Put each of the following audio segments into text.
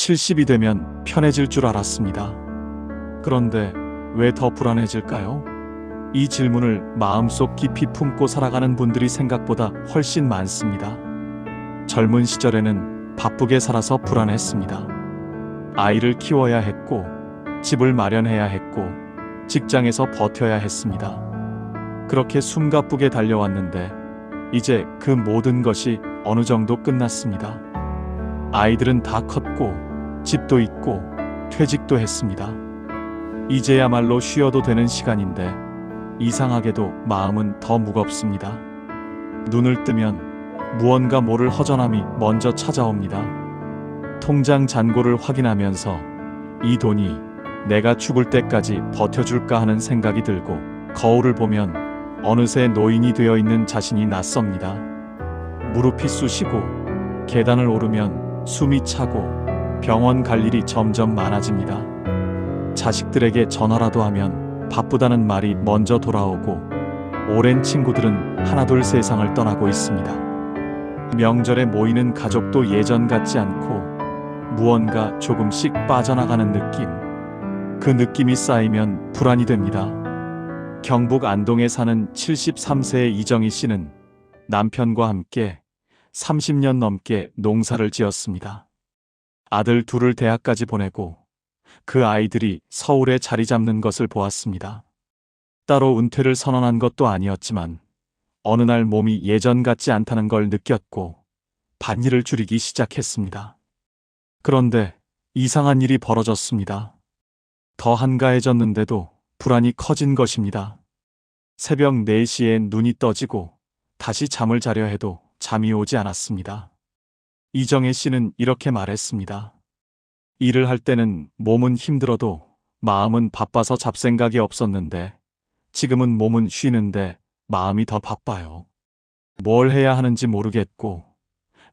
70이 되면 편해질 줄 알았습니다. 그런데 왜 더 불안해질까요? 이 질문을 마음속 깊이 품고 살아가는 분들이 생각보다 훨씬 많습니다. 젊은 시절에는 바쁘게 살아서 불안했습니다. 아이를 키워야 했고, 집을 마련해야 했고, 직장에서 버텨야 했습니다. 그렇게 숨가쁘게 달려왔는데 이제 그 모든 것이 어느 정도 끝났습니다. 아이들은 다 컸고 집도 있고 퇴직도 했습니다. 이제야말로 쉬어도 되는 시간인데 이상하게도 마음은 더 무겁습니다. 눈을 뜨면 무언가 모를 허전함이 먼저 찾아옵니다. 통장 잔고를 확인하면서 이 돈이 내가 죽을 때까지 버텨줄까 하는 생각이 들고, 거울을 보면 어느새 노인이 되어 있는 자신이 낯섭니다. 무릎이 쑤시고 계단을 오르면 숨이 차고 병원 갈 일이 점점 많아집니다. 자식들에게 전화라도 하면 바쁘다는 말이 먼저 돌아오고, 오랜 친구들은 하나둘 세상을 떠나고 있습니다. 명절에 모이는 가족도 예전 같지 않고 무언가 조금씩 빠져나가는 느낌. 그 느낌이 쌓이면 불안이 됩니다. 경북 안동에 사는 73세의 이정희 씨는 남편과 함께 30년 넘게 농사를 지었습니다. 아들 둘을 대학까지 보내고 그 아이들이 서울에 자리 잡는 것을 보았습니다. 따로 은퇴를 선언한 것도 아니었지만 어느 날 몸이 예전 같지 않다는 걸 느꼈고 밭일을 줄이기 시작했습니다. 그런데 이상한 일이 벌어졌습니다. 더 한가해졌는데도 불안이 커진 것입니다. 새벽 4시에 눈이 떠지고 다시 잠을 자려 해도 잠이 오지 않았습니다. 이정혜 씨는 이렇게 말했습니다. 일을 할 때는 몸은 힘들어도 마음은 바빠서 잡생각이 없었는데 지금은 몸은 쉬는데 마음이 더 바빠요. 뭘 해야 하는지 모르겠고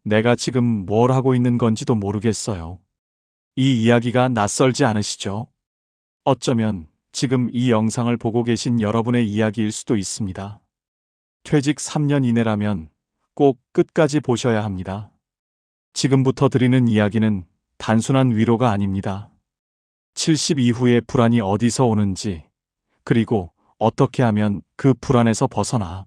내가 지금 뭘 하고 있는 건지도 모르겠어요. 이 이야기가 낯설지 않으시죠? 어쩌면 지금 이 영상을 보고 계신 여러분의 이야기일 수도 있습니다. 퇴직 3년 이내라면 꼭 끝까지 보셔야 합니다. 지금부터 드리는 이야기는 단순한 위로가 아닙니다. 70 이후의 불안이 어디서 오는지, 그리고 어떻게 하면 그 불안에서 벗어나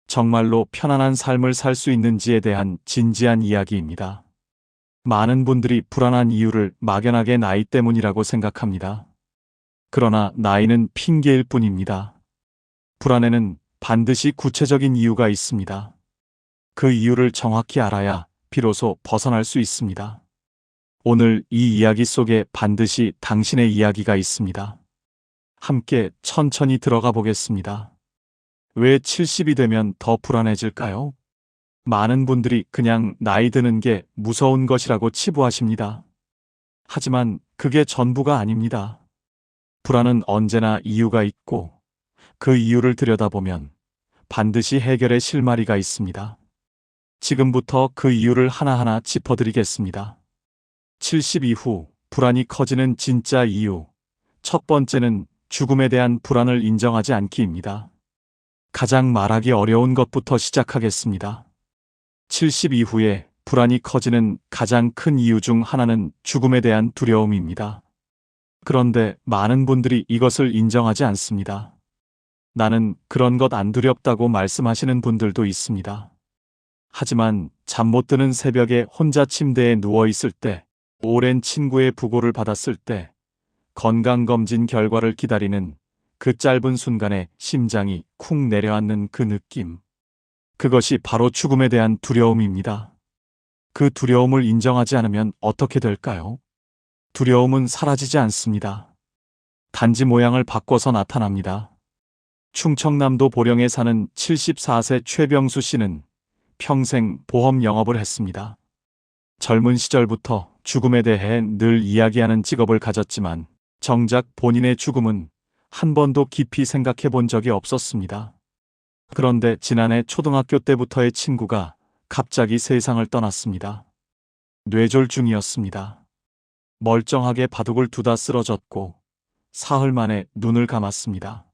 정말로 편안한 삶을 살 수 있는지에 대한 진지한 이야기입니다. 많은 분들이 불안한 이유를 막연하게 나이 때문이라고 생각합니다. 그러나 나이는 핑계일 뿐입니다. 불안에는 반드시 구체적인 이유가 있습니다. 그 이유를 정확히 알아야 비로소 벗어날 수 있습니다. 오늘 이 이야기 속에 반드시 당신의 이야기가 있습니다. 함께 천천히 들어가 보겠습니다. 왜 70이 되면 더 불안해질까요? 많은 분들이 그냥 나이 드는 게 무서운 것이라고 치부하십니다. 하지만 그게 전부가 아닙니다. 불안은 언제나 이유가 있고 그 이유를 들여다보면 반드시 해결의 실마리가 있습니다. 지금부터 그 이유를 하나하나 짚어드리겠습니다. 70 이후 불안이 커지는 진짜 이유. 첫 번째는 죽음에 대한 불안을 인정하지 않기입니다. 가장 말하기 어려운 것부터 시작하겠습니다. 70 이후에 불안이 커지는 가장 큰 이유 중 하나는 죽음에 대한 두려움입니다. 그런데 많은 분들이 이것을 인정하지 않습니다. 나는 그런 것 안 두렵다고 말씀하시는 분들도 있습니다. 하지만 잠 못 드는 새벽에 혼자 침대에 누워 있을 때, 오랜 친구의 부고를 받았을 때, 건강검진 결과를 기다리는 그 짧은 순간에 심장이 쿵 내려앉는 그 느낌. 그것이 바로 죽음에 대한 두려움입니다. 그 두려움을 인정하지 않으면 어떻게 될까요? 두려움은 사라지지 않습니다. 단지 모양을 바꿔서 나타납니다. 충청남도 보령에 사는 74세 최병수 씨는 평생 보험 영업을 했습니다. 젊은 시절부터 죽음에 대해 늘 이야기하는 직업을 가졌지만 정작 본인의 죽음은 한 번도 깊이 생각해 본 적이 없었습니다. 그런데 지난해 초등학교 때부터의 친구가 갑자기 세상을 떠났습니다. 뇌졸중이었습니다. 멀쩡하게 바둑을 두다 쓰러졌고 사흘 만에 눈을 감았습니다.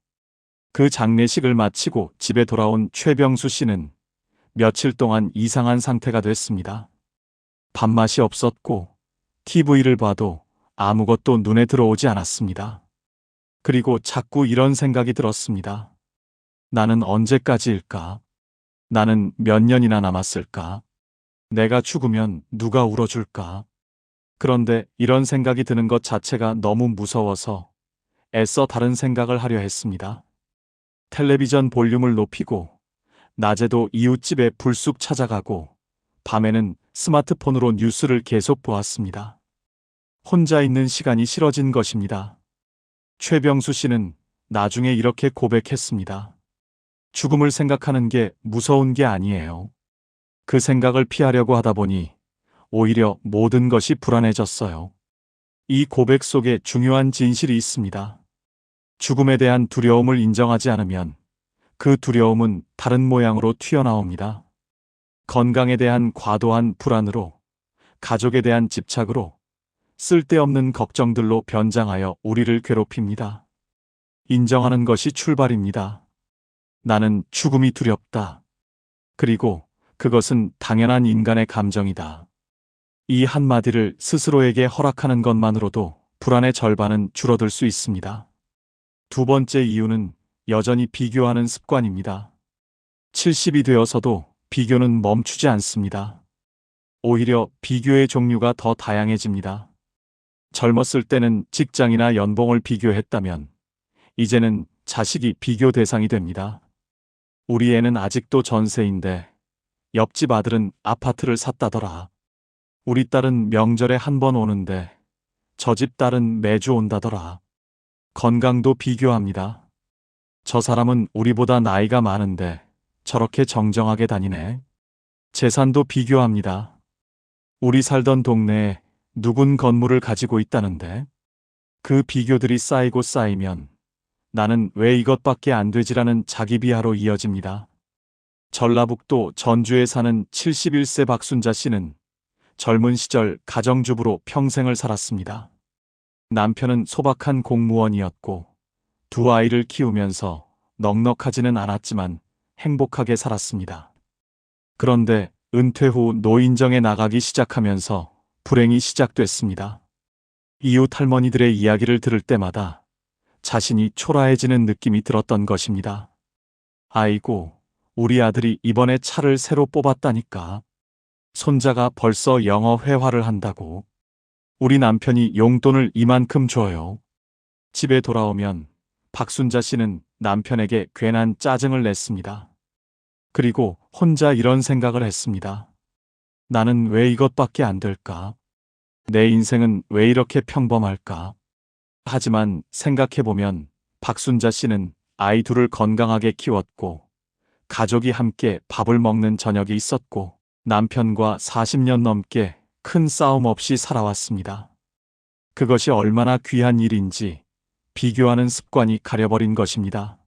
그 장례식을 마치고 집에 돌아온 최병수 씨는 며칠 동안 이상한 상태가 됐습니다. 밥맛이 없었고 TV를 봐도 아무것도 눈에 들어오지 않았습니다. 그리고 자꾸 이런 생각이 들었습니다. 나는 언제까지일까? 나는 몇 년이나 남았을까? 내가 죽으면 누가 울어줄까? 그런데 이런 생각이 드는 것 자체가 너무 무서워서 애써 다른 생각을 하려 했습니다. 텔레비전 볼륨을 높이고, 낮에도 이웃집에 불쑥 찾아가고, 밤에는 스마트폰으로 뉴스를 계속 보았습니다. 혼자 있는 시간이 싫어진 것입니다. 최병수 씨는 나중에 이렇게 고백했습니다. 죽음을 생각하는 게 무서운 게 아니에요. 그 생각을 피하려고 하다 보니 오히려 모든 것이 불안해졌어요. 이 고백 속에 중요한 진실이 있습니다. 죽음에 대한 두려움을 인정하지 않으면 그 두려움은 다른 모양으로 튀어나옵니다. 건강에 대한 과도한 불안으로, 가족에 대한 집착으로, 쓸데없는 걱정들로 변장하여 우리를 괴롭힙니다. 인정하는 것이 출발입니다. 나는 죽음이 두렵다. 그리고 그것은 당연한 인간의 감정이다. 이 한마디를 스스로에게 허락하는 것만으로도 불안의 절반은 줄어들 수 있습니다. 두 번째 이유는 여전히 비교하는 습관입니다. 70이 되어서도 비교는 멈추지 않습니다. 오히려 비교의 종류가 더 다양해집니다. 젊었을 때는 직장이나 연봉을 비교했다면 이제는 자식이 비교 대상이 됩니다. 우리 애는 아직도 전세인데 옆집 아들은 아파트를 샀다더라. 우리 딸은 명절에 한 번 오는데 저 집 딸은 매주 온다더라. 건강도 비교합니다. 저 사람은 우리보다 나이가 많은데 저렇게 정정하게 다니네. 재산도 비교합니다. 우리 살던 동네에 누군 건물을 가지고 있다는데 그 비교들이 쌓이고 쌓이면 나는 왜 이것밖에 안 되지라는 자기 비하로 이어집니다. 전라북도 전주에 사는 71세 박순자 씨는 젊은 시절 가정주부로 평생을 살았습니다. 남편은 소박한 공무원이었고 두 아이를 키우면서 넉넉하지는 않았지만 행복하게 살았습니다. 그런데 은퇴 후 노인정에 나가기 시작하면서 불행이 시작됐습니다. 이웃 할머니들의 이야기를 들을 때마다 자신이 초라해지는 느낌이 들었던 것입니다. 아이고, 우리 아들이 이번에 차를 새로 뽑았다니까. 손자가 벌써 영어 회화를 한다고. 우리 남편이 용돈을 이만큼 줘요. 집에 돌아오면 박순자 씨는 남편에게 괜한 짜증을 냈습니다. 그리고 혼자 이런 생각을 했습니다. 나는 왜 이것밖에 안 될까? 내 인생은 왜 이렇게 평범할까? 하지만 생각해보면 박순자 씨는 아이 둘을 건강하게 키웠고 가족이 함께 밥을 먹는 저녁이 있었고 남편과 40년 넘게 큰 싸움 없이 살아왔습니다. 그것이 얼마나 귀한 일인지 비교하는 습관이 가려버린 것입니다.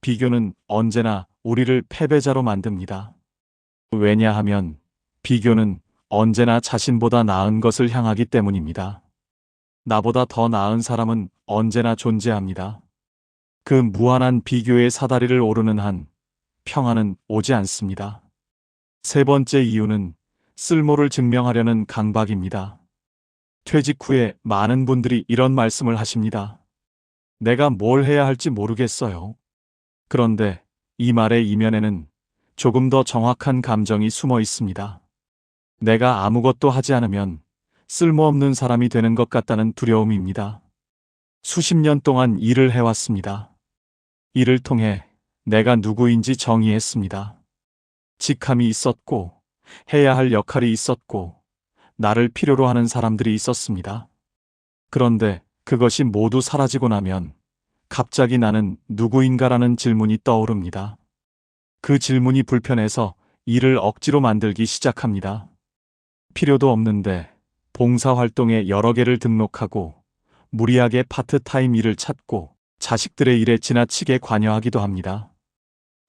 비교는 언제나 우리를 패배자로 만듭니다. 왜냐하면 비교는 언제나 자신보다 나은 것을 향하기 때문입니다. 나보다 더 나은 사람은 언제나 존재합니다. 그 무한한 비교의 사다리를 오르는 한 평안은 오지 않습니다. 세 번째 이유는 쓸모를 증명하려는 강박입니다. 퇴직 후에 많은 분들이 이런 말씀을 하십니다. 내가 뭘 해야 할지 모르겠어요. 그런데 이 말의 이면에는 조금 더 정확한 감정이 숨어 있습니다. 내가 아무것도 하지 않으면 쓸모없는 사람이 되는 것 같다는 두려움입니다. 수십 년 동안 일을 해왔습니다. 이를 통해 내가 누구인지 정의했습니다. 직함이 있었고, 해야 할 역할이 있었고, 나를 필요로 하는 사람들이 있었습니다. 그런데 그것이 모두 사라지고 나면 갑자기 나는 누구인가라는 질문이 떠오릅니다. 그 질문이 불편해서 일을 억지로 만들기 시작합니다. 필요도 없는데 봉사활동에 여러 개를 등록하고 무리하게 파트타임 일을 찾고 자식들의 일에 지나치게 관여하기도 합니다.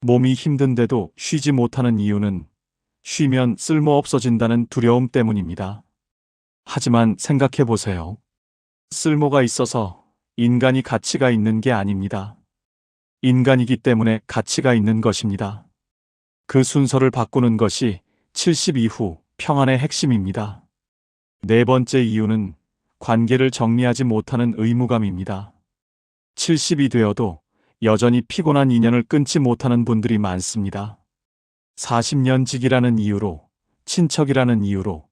몸이 힘든데도 쉬지 못하는 이유는 쉬면 쓸모없어진다는 두려움 때문입니다. 하지만 생각해 보세요. 쓸모가 있어서 인간이 가치가 있는 게 아닙니다. 인간이기 때문에 가치가 있는 것입니다. 그 순서를 바꾸는 것이 70 이후 평안의 핵심입니다. 네 번째 이유는 관계를 정리하지 못하는 의무감입니다. 70이 되어도 여전히 피곤한 인연을 끊지 못하는 분들이 많습니다. 40년 직이라는 이유로, 친척이라는 이유로,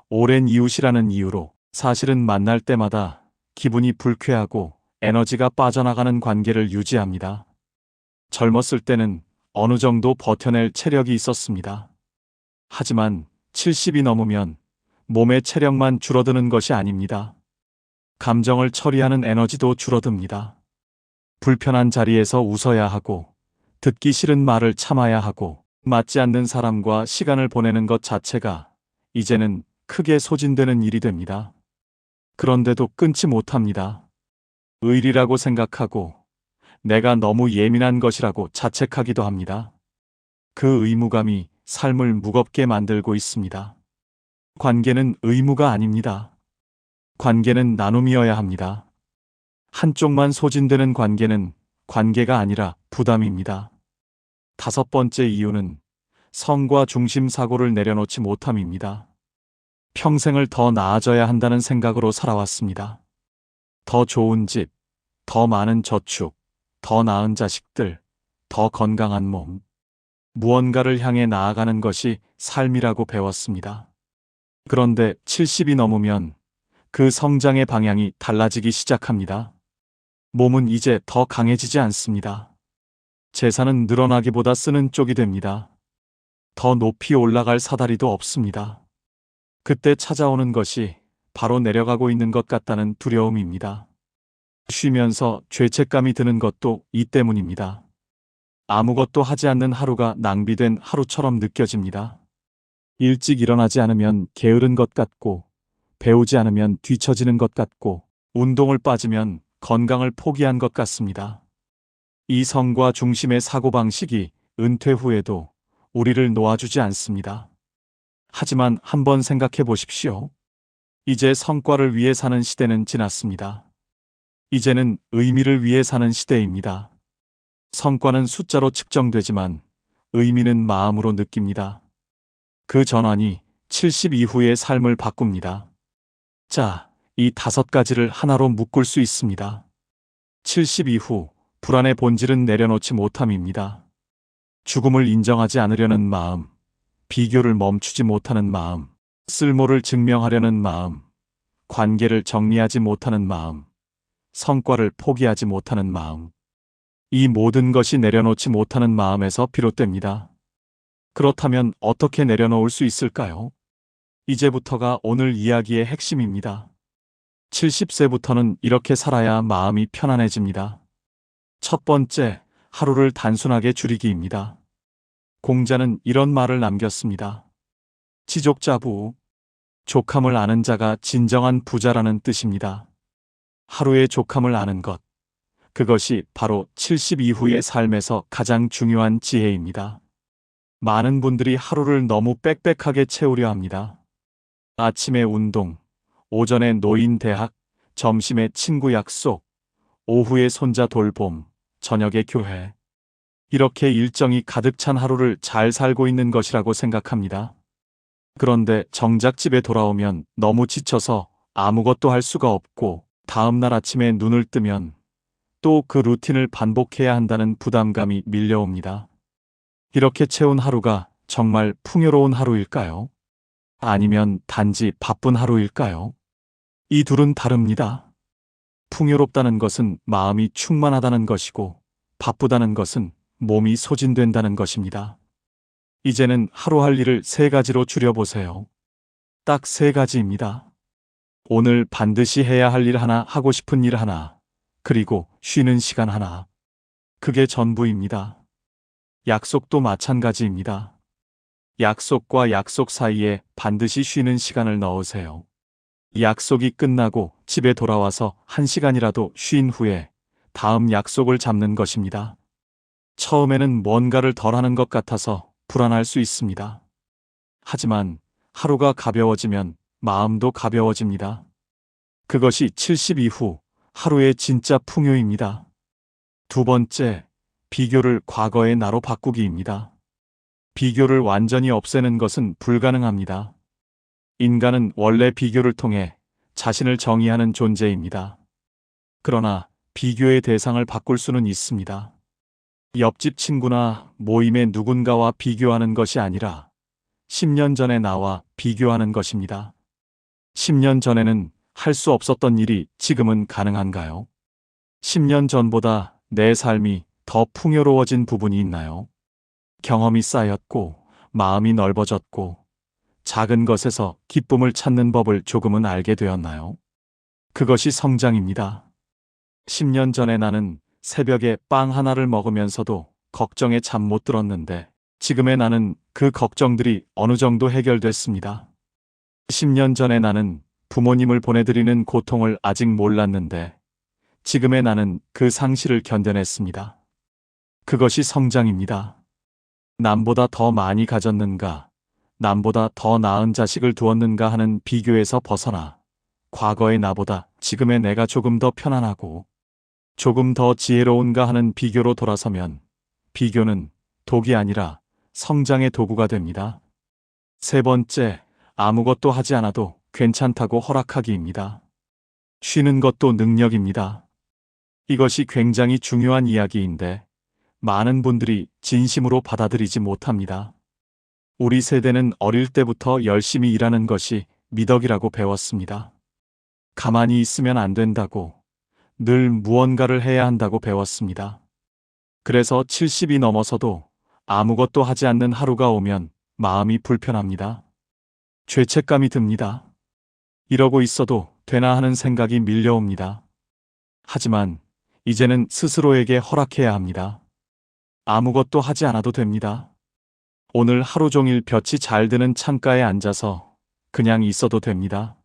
오랜 이웃이라는 이유로 사실은 만날 때마다 기분이 불쾌하고 에너지가 빠져나가는 관계를 유지합니다. 젊었을 때는 어느 정도 버텨낼 체력이 있었습니다. 하지만 70이 넘으면 몸의 체력만 줄어드는 것이 아닙니다. 감정을 처리하는 에너지도 줄어듭니다. 불편한 자리에서 웃어야 하고, 듣기 싫은 말을 참아야 하고, 맞지 않는 사람과 시간을 보내는 것 자체가 이제는 크게 소진되는 일이 됩니다. 그런데도 끊지 못합니다. 의리라고 생각하고, 내가 너무 예민한 것이라고 자책하기도 합니다. 그 의무감이 삶을 무겁게 만들고 있습니다. 관계는 의무가 아닙니다. 관계는 나눔이어야 합니다. 한쪽만 소진되는 관계는 관계가 아니라 부담입니다. 다섯 번째 이유는 성과 중심 사고를 내려놓지 못함입니다. 평생을 더 나아져야 한다는 생각으로 살아왔습니다. 더 좋은 집, 더 많은 저축, 더 나은 자식들, 더 건강한 몸. 무언가를 향해 나아가는 것이 삶이라고 배웠습니다. 그런데 70이 넘으면 그 성장의 방향이 달라지기 시작합니다. 몸은 이제 더 강해지지 않습니다. 재산은 늘어나기보다 쓰는 쪽이 됩니다. 더 높이 올라갈 사다리도 없습니다. 그때 찾아오는 것이 바로 내려가고 있는 것 같다는 두려움입니다. 쉬면서 죄책감이 드는 것도 이 때문입니다. 아무것도 하지 않는 하루가 낭비된 하루처럼 느껴집니다. 일찍 일어나지 않으면 게으른 것 같고, 배우지 않으면 뒤처지는 것 같고, 운동을 빠지면 건강을 포기한 것 같습니다. 이 성과 중심의 사고방식이 은퇴 후에도 우리를 놓아주지 않습니다. 하지만 한번 생각해 보십시오. 이제 성과를 위해 사는 시대는 지났습니다. 이제는 의미를 위해 사는 시대입니다. 성과는 숫자로 측정되지만 의미는 마음으로 느낍니다. 그 전환이 70 이후의 삶을 바꿉니다. 자, 이 5가지를 하나로 묶을 수 있습니다. 70 이후 불안의 본질은 내려놓지 못함입니다. 죽음을 인정하지 않으려는 마음, 비교를 멈추지 못하는 마음, 쓸모를 증명하려는 마음, 관계를 정리하지 못하는 마음, 성과를 포기하지 못하는 마음. 이 모든 것이 내려놓지 못하는 마음에서 비롯됩니다. 그렇다면 어떻게 내려놓을 수 있을까요? 이제부터가 오늘 이야기의 핵심입니다. 70세부터는 이렇게 살아야 마음이 편안해집니다. 첫 번째, 하루를 단순하게 줄이기입니다. 공자는 이런 말을 남겼습니다. 지족자부, 족함을 아는 자가 진정한 부자라는 뜻입니다. 하루의 족함을 아는 것, 그것이 바로 70 이후의 삶에서 가장 중요한 지혜입니다. 많은 분들이 하루를 너무 빽빽하게 채우려 합니다. 아침에 운동, 오전에 노인 대학, 점심에 친구 약속, 오후에 손자 돌봄, 저녁에 교회. 이렇게 일정이 가득 찬 하루를 잘 살고 있는 것이라고 생각합니다. 그런데 정작 집에 돌아오면 너무 지쳐서 아무것도 할 수가 없고 다음날 아침에 눈을 뜨면 또 그 루틴을 반복해야 한다는 부담감이 밀려옵니다. 이렇게 채운 하루가 정말 풍요로운 하루일까요? 아니면 단지 바쁜 하루일까요? 이 둘은 다릅니다. 풍요롭다는 것은 마음이 충만하다는 것이고, 바쁘다는 것은 몸이 소진된다는 것입니다. 이제는 하루 할 일을 3가지로 줄여보세요. 딱 3가지입니다. 오늘 반드시 해야 할 일 하나, 하고 싶은 일 하나, 그리고 쉬는 시간 하나. 그게 전부입니다. 약속도 마찬가지입니다. 약속과 약속 사이에 반드시 쉬는 시간을 넣으세요. 약속이 끝나고 집에 돌아와서 1시간이라도 쉰 후에 다음 약속을 잡는 것입니다. 처음에는 뭔가를 덜 하는 것 같아서 불안할 수 있습니다. 하지만 하루가 가벼워지면 마음도 가벼워집니다. 그것이 70 이후 하루의 진짜 풍요입니다. 두 번째, 비교를 과거의 나로 바꾸기입니다. 비교를 완전히 없애는 것은 불가능합니다. 인간은 원래 비교를 통해 자신을 정의하는 존재입니다. 그러나 비교의 대상을 바꿀 수는 있습니다. 옆집 친구나 모임의 누군가와 비교하는 것이 아니라 10년 전의 나와 비교하는 것입니다. 10년 전에는 할 수 없었던 일이 지금은 가능한가요? 10년 전보다 내 삶이 더 풍요로워진 부분이 있나요? 경험이 쌓였고, 마음이 넓어졌고, 작은 것에서 기쁨을 찾는 법을 조금은 알게 되었나요? 그것이 성장입니다. 10년 전에 나는 새벽에 빵 하나를 먹으면서도 걱정에 잠 못 들었는데, 지금의 나는 그 걱정들이 어느 정도 해결됐습니다. 10년 전에 나는 부모님을 보내드리는 고통을 아직 몰랐는데, 지금의 나는 그 상실을 견뎌냈습니다. 그것이 성장입니다. 남보다 더 많이 가졌는가, 남보다 더 나은 자식을 두었는가 하는 비교에서 벗어나 과거의 나보다 지금의 내가 조금 더 편안하고 조금 더 지혜로운가 하는 비교로 돌아서면 비교는 독이 아니라 성장의 도구가 됩니다. 세 번째, 아무것도 하지 않아도 괜찮다고 허락하기입니다. 쉬는 것도 능력입니다. 이것이 굉장히 중요한 이야기인데 많은 분들이 진심으로 받아들이지 못합니다. 우리 세대는 어릴 때부터 열심히 일하는 것이 미덕이라고 배웠습니다. 가만히 있으면 안 된다고, 늘 무언가를 해야 한다고 배웠습니다. 그래서 70이 넘어서도 아무것도 하지 않는 하루가 오면 마음이 불편합니다. 죄책감이 듭니다. 이러고 있어도 되나 하는 생각이 밀려옵니다. 하지만 이제는 스스로에게 허락해야 합니다. 아무것도 하지 않아도 됩니다. 오늘 하루 종일 볕이 잘 드는 창가에 앉아서 그냥 있어도 됩니다.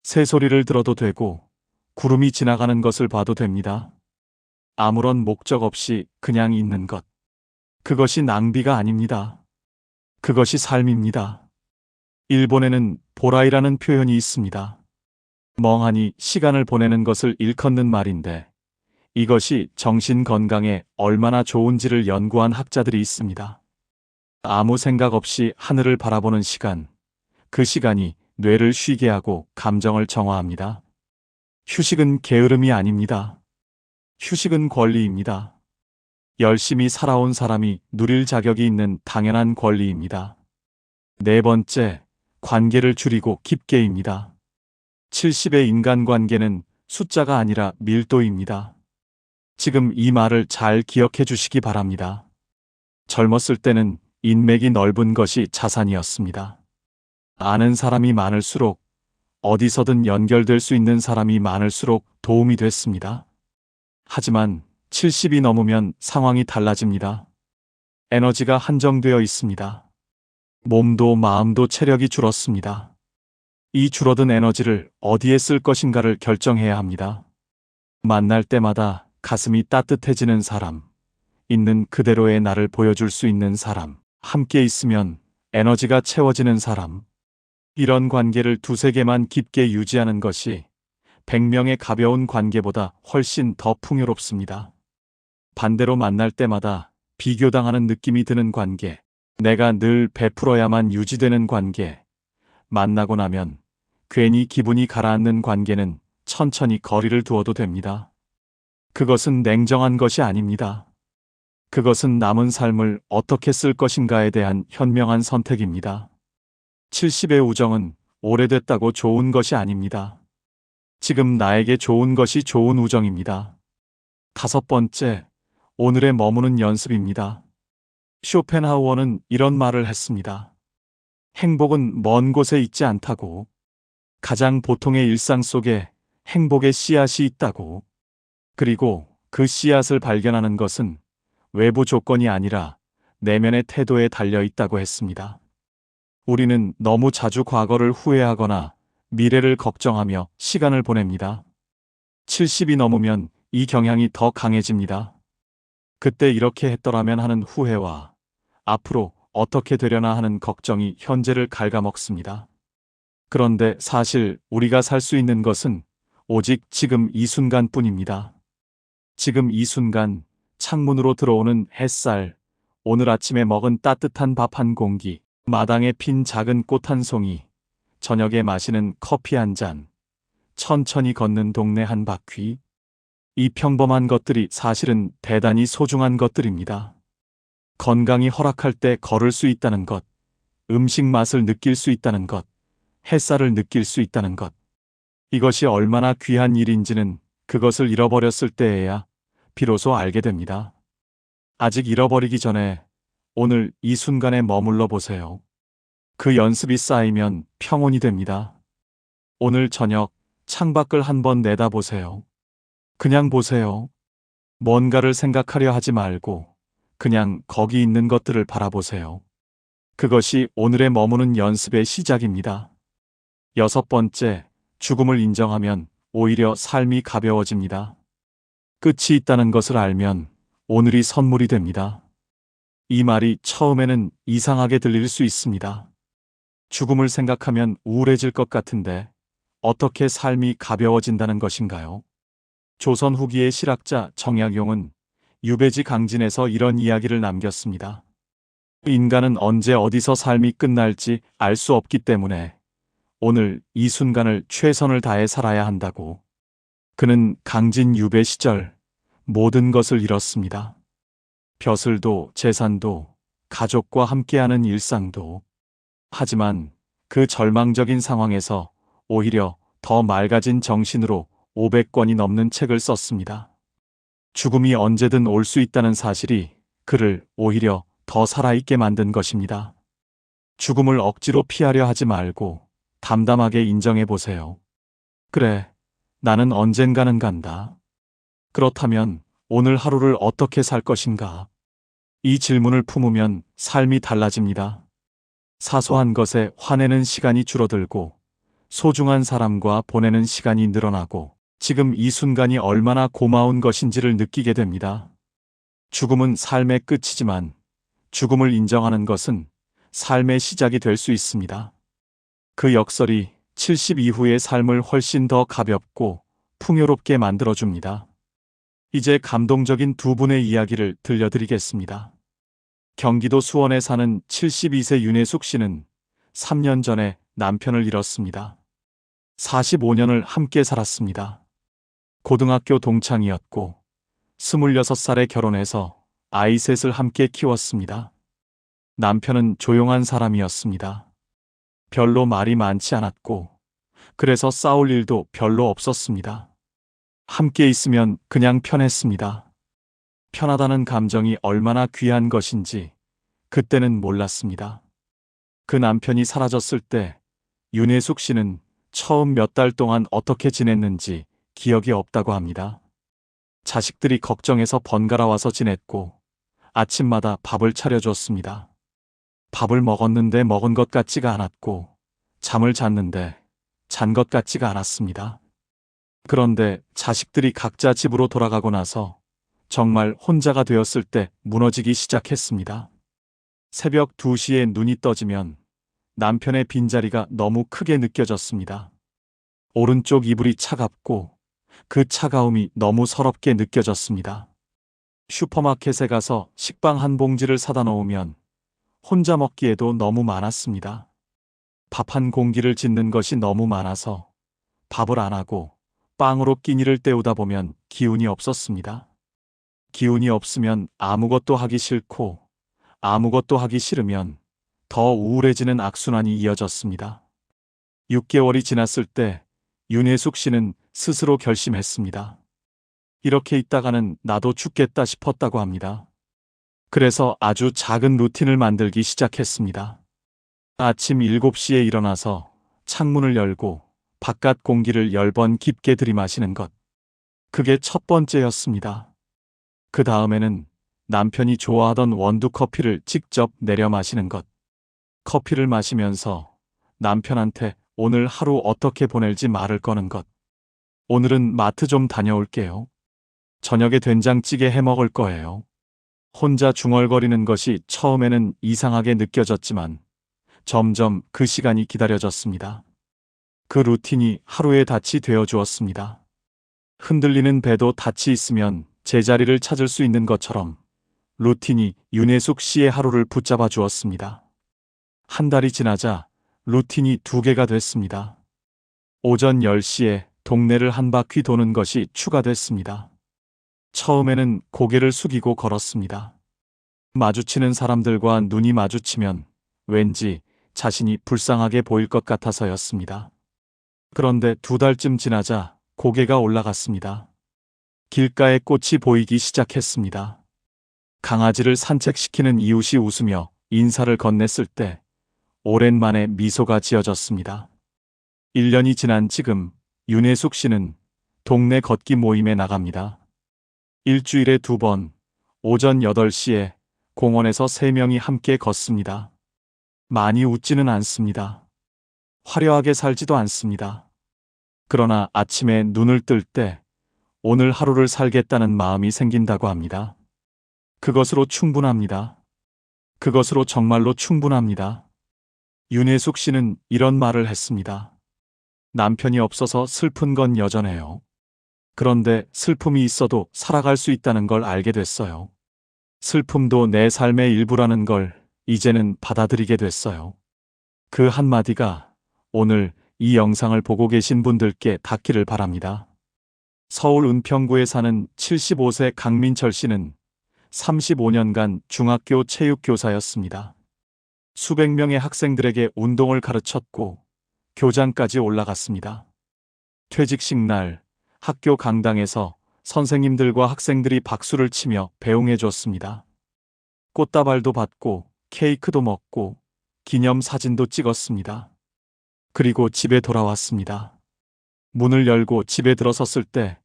새소리를 들어도 되고 구름이 지나가는 것을 봐도 됩니다. 아무런 목적 없이 그냥 있는 것. 그것이 낭비가 아닙니다. 그것이 삶입니다. 일본에는 보라이라는 표현이 있습니다. 멍하니 시간을 보내는 것을 일컫는 말인데 이것이 정신 건강에 얼마나 좋은지를 연구한 학자들이 있습니다. 아무 생각 없이 하늘을 바라보는 시간, 그 시간이 뇌를 쉬게 하고 감정을 정화합니다. 휴식은 게으름이 아닙니다. 휴식은 권리입니다. 열심히 살아온 사람이 누릴 자격이 있는 당연한 권리입니다. 네 번째, 관계를 줄이고 깊게입니다. 70의 인간관계는 숫자가 아니라 밀도입니다. 지금 이 말을 잘 기억해 주시기 바랍니다. 젊었을 때는 인맥이 넓은 것이 자산이었습니다. 아는 사람이 많을수록, 어디서든 연결될 수 있는 사람이 많을수록 도움이 됐습니다. 하지만 70이 넘으면 상황이 달라집니다. 에너지가 한정되어 있습니다. 몸도 마음도 체력이 줄었습니다. 이 줄어든 에너지를 어디에 쓸 것인가를 결정해야 합니다. 만날 때마다 가슴이 따뜻해지는 사람, 있는 그대로의 나를 보여줄 수 있는 사람, 함께 있으면 에너지가 채워지는 사람, 이런 관계를 두세 개만 깊게 유지하는 것이 100명의 가벼운 관계보다 훨씬 더 풍요롭습니다. 반대로 만날 때마다 비교당하는 느낌이 드는 관계, 내가 늘 베풀어야만 유지되는 관계, 만나고 나면 괜히 기분이 가라앉는 관계는 천천히 거리를 두어도 됩니다. 그것은 냉정한 것이 아닙니다. 그것은 남은 삶을 어떻게 쓸 것인가에 대한 현명한 선택입니다. 70의 우정은 오래됐다고 좋은 것이 아닙니다. 지금 나에게 좋은 것이 좋은 우정입니다. 다섯 번째, 오늘에 머무는 연습입니다. 쇼펜하우어는 이런 말을 했습니다. 행복은 먼 곳에 있지 않다고, 가장 보통의 일상 속에 행복의 씨앗이 있다고, 그리고 그 씨앗을 발견하는 것은 외부 조건이 아니라 내면의 태도에 달려 있다고 했습니다. 우리는 너무 자주 과거를 후회하거나 미래를 걱정하며 시간을 보냅니다. 70이 넘으면 이 경향이 더 강해집니다. 그때 이렇게 했더라면 하는 후회와 앞으로 어떻게 되려나 하는 걱정이 현재를 갉아먹습니다. 그런데 사실 우리가 살 수 있는 것은 오직 지금 이 순간뿐입니다. 지금 이 순간, 창문으로 들어오는 햇살, 오늘 아침에 먹은 따뜻한 밥 한 공기, 마당에 핀 작은 꽃 한 송이, 저녁에 마시는 커피 한 잔, 천천히 걷는 동네 한 바퀴. 이 평범한 것들이 사실은 대단히 소중한 것들입니다. 건강이 허락할 때 걸을 수 있다는 것, 음식 맛을 느낄 수 있다는 것, 햇살을 느낄 수 있다는 것. 이것이 얼마나 귀한 일인지는 그것을 잃어버렸을 때에야 비로소 알게 됩니다. 아직 잃어버리기 전에 오늘 이 순간에 머물러 보세요. 그 연습이 쌓이면 평온이 됩니다. 오늘 저녁 창밖을 한번 내다보세요. 그냥 보세요. 뭔가를 생각하려 하지 말고 그냥 거기 있는 것들을 바라보세요. 그것이 오늘의 머무는 연습의 시작입니다. 6번째, 죽음을 인정하면 오히려 삶이 가벼워집니다. 끝이 있다는 것을 알면 오늘이 선물이 됩니다. 이 말이 처음에는 이상하게 들릴 수 있습니다. 죽음을 생각하면 우울해질 것 같은데 어떻게 삶이 가벼워진다는 것인가요? 조선 후기의 실학자 정약용은 유배지 강진에서 이런 이야기를 남겼습니다. 인간은 언제 어디서 삶이 끝날지 알 수 없기 때문에 오늘 이 순간을 최선을 다해 살아야 한다고. 그는 강진 유배 시절 모든 것을 잃었습니다. 벼슬도 재산도 가족과 함께하는 일상도. 하지만 그 절망적인 상황에서 오히려 더 맑아진 정신으로 500권이 넘는 책을 썼습니다. 죽음이 언제든 올 수 있다는 사실이 그를 오히려 더 살아있게 만든 것입니다. 죽음을 억지로 피하려 하지 말고 담담하게 인정해 보세요. 그래, 나는 언젠가는 간다. 그렇다면 오늘 하루를 어떻게 살 것인가? 이 질문을 품으면 삶이 달라집니다. 사소한 것에 화내는 시간이 줄어들고 소중한 사람과 보내는 시간이 늘어나고 지금 이 순간이 얼마나 고마운 것인지를 느끼게 됩니다. 죽음은 삶의 끝이지만 죽음을 인정하는 것은 삶의 시작이 될 수 있습니다. 그 역설이 70 이후의 삶을 훨씬 더 가볍고 풍요롭게 만들어줍니다. 이제 감동적인 두 분의 이야기를 들려드리겠습니다. 경기도 수원에 사는 72세 윤혜숙 씨는 3년 전에 남편을 잃었습니다. 45년을 함께 살았습니다. 고등학교 동창이었고 26살에 결혼해서 아이 셋을 함께 키웠습니다. 남편은 조용한 사람이었습니다. 별로 말이 많지 않았고 그래서 싸울 일도 별로 없었습니다. 함께 있으면 그냥 편했습니다. 편하다는 감정이 얼마나 귀한 것인지 그때는 몰랐습니다. 그 남편이 사라졌을 때 윤혜숙 씨는 처음 몇 달 동안 어떻게 지냈는지 기억이 없다고 합니다. 자식들이 걱정해서 번갈아 와서 지냈고 아침마다 밥을 차려줬습니다. 밥을 먹었는데 먹은 것 같지가 않았고 잠을 잤는데 잔 것 같지가 않았습니다. 그런데 자식들이 각자 집으로 돌아가고 나서 정말 혼자가 되었을 때 무너지기 시작했습니다. 새벽 2시에 눈이 떠지면 남편의 빈자리가 너무 크게 느껴졌습니다. 오른쪽 이불이 차갑고 그 차가움이 너무 서럽게 느껴졌습니다. 슈퍼마켓에 가서 식빵 한 봉지를 사다 놓으면 혼자 먹기에도 너무 많았습니다. 밥 한 공기를 짓는 것이 너무 많아서 밥을 안 하고 빵으로 끼니를 때우다 보면 기운이 없었습니다. 기운이 없으면 아무것도 하기 싫고 아무것도 하기 싫으면 더 우울해지는 악순환이 이어졌습니다. 6개월이 지났을 때 윤혜숙 씨는 스스로 결심했습니다. 이렇게 있다가는 나도 죽겠다 싶었다고 합니다. 그래서 아주 작은 루틴을 만들기 시작했습니다. 아침 7시에 일어나서 창문을 열고 바깥 공기를 10번 깊게 들이마시는 것. 그게 첫 번째였습니다. 그 다음에는 남편이 좋아하던 원두 커피를 직접 내려 마시는 것. 커피를 마시면서 남편한테 오늘 하루 어떻게 보낼지 말을 거는 것. 오늘은 마트 좀 다녀올게요. 저녁에 된장찌개 해 먹을 거예요. 혼자 중얼거리는 것이 처음에는 이상하게 느껴졌지만 점점 그 시간이 기다려졌습니다. 그 루틴이 하루의 닻이 되어 주었습니다. 흔들리는 배도 닻이 있으면 제자리를 찾을 수 있는 것처럼 루틴이 윤혜숙 씨의 하루를 붙잡아 주었습니다. 한 달이 지나자 루틴이 두 개가 됐습니다. 오전 10시에 동네를 한 바퀴 도는 것이 추가됐습니다. 처음에는 고개를 숙이고 걸었습니다. 마주치는 사람들과 눈이 마주치면 왠지 자신이 불쌍하게 보일 것 같아서였습니다. 그런데 2달쯤 지나자 고개가 올라갔습니다. 길가에 꽃이 보이기 시작했습니다. 강아지를 산책시키는 이웃이 웃으며 인사를 건넸을 때 오랜만에 미소가 지어졌습니다. 1년이 지난 지금 윤혜숙 씨는 동네 걷기 모임에 나갑니다. 일주일에 2번, 오전 8시에 공원에서 3명이 함께 걷습니다. 많이 웃지는 않습니다. 화려하게 살지도 않습니다. 그러나 아침에 눈을 뜰 때 오늘 하루를 살겠다는 마음이 생긴다고 합니다. 그것으로 충분합니다. 그것으로 정말로 충분합니다. 윤혜숙 씨는 이런 말을 했습니다. 남편이 없어서 슬픈 건 여전해요. 그런데 슬픔이 있어도 살아갈 수 있다는 걸 알게 됐어요. 슬픔도 내 삶의 일부라는 걸 이제는 받아들이게 됐어요. 그 한마디가 오늘 이 영상을 보고 계신 분들께 닿기를 바랍니다. 서울 은평구에 사는 75세 강민철 씨는 35년간 중학교 체육교사였습니다. 수백 명의 학생들에게 운동을 가르쳤고 교장까지 올라갔습니다. 퇴직식 날 학교 강당에서 선생님들과 학생들이 박수를 치며 배웅해 줬습니다. 꽃다발도 받고 케이크도 먹고 기념 사진도 찍었습니다. 그리고 집에 돌아왔습니다. 문을 열고 집에 들어섰을 때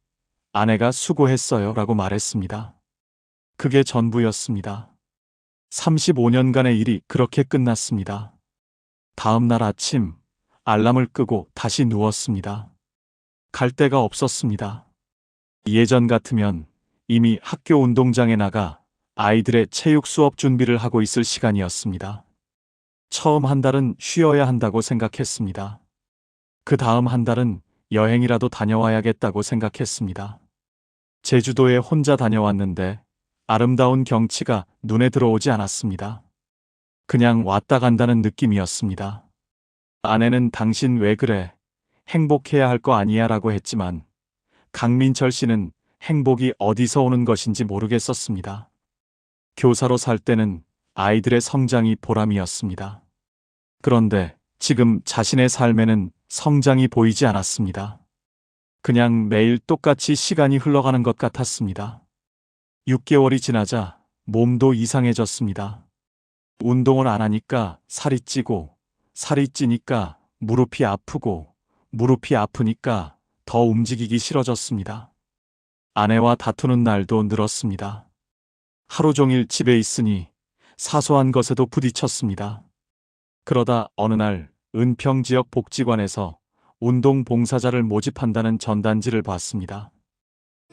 아내가 수고했어요 라고 말했습니다. 그게 전부였습니다. 35년간의 일이 그렇게 끝났습니다. 다음 날 아침 알람을 끄고 다시 누웠습니다. 갈 데가 없었습니다. 예전 같으면 이미 학교 운동장에 나가 아이들의 체육 수업 준비를 하고 있을 시간이었습니다. 처음 한 달은 쉬어야 한다고 생각했습니다. 그 다음 한 달은 여행이라도 다녀와야겠다고 생각했습니다. 제주도에 혼자 다녀왔는데 아름다운 경치가 눈에 들어오지 않았습니다. 그냥 왔다 간다는 느낌이었습니다. 아내는 당신 왜 그래? 행복해야 할 거 아니야 라고 했지만 강민철 씨는 행복이 어디서 오는 것인지 모르겠었습니다. 교사로 살 때는 아이들의 성장이 보람이었습니다. 그런데 지금 자신의 삶에는 성장이 보이지 않았습니다. 그냥 매일 똑같이 시간이 흘러가는 것 같았습니다. 6개월이 지나자 몸도 이상해졌습니다. 운동을 안 하니까 살이 찌고, 살이 찌니까 무릎이 아프고, 무릎이 아프니까 더 움직이기 싫어졌습니다. 아내와 다투는 날도 늘었습니다. 하루 종일 집에 있으니 사소한 것에도 부딪혔습니다. 그러다 어느 날 은평 지역 복지관에서 운동 봉사자를 모집한다는 전단지를 봤습니다.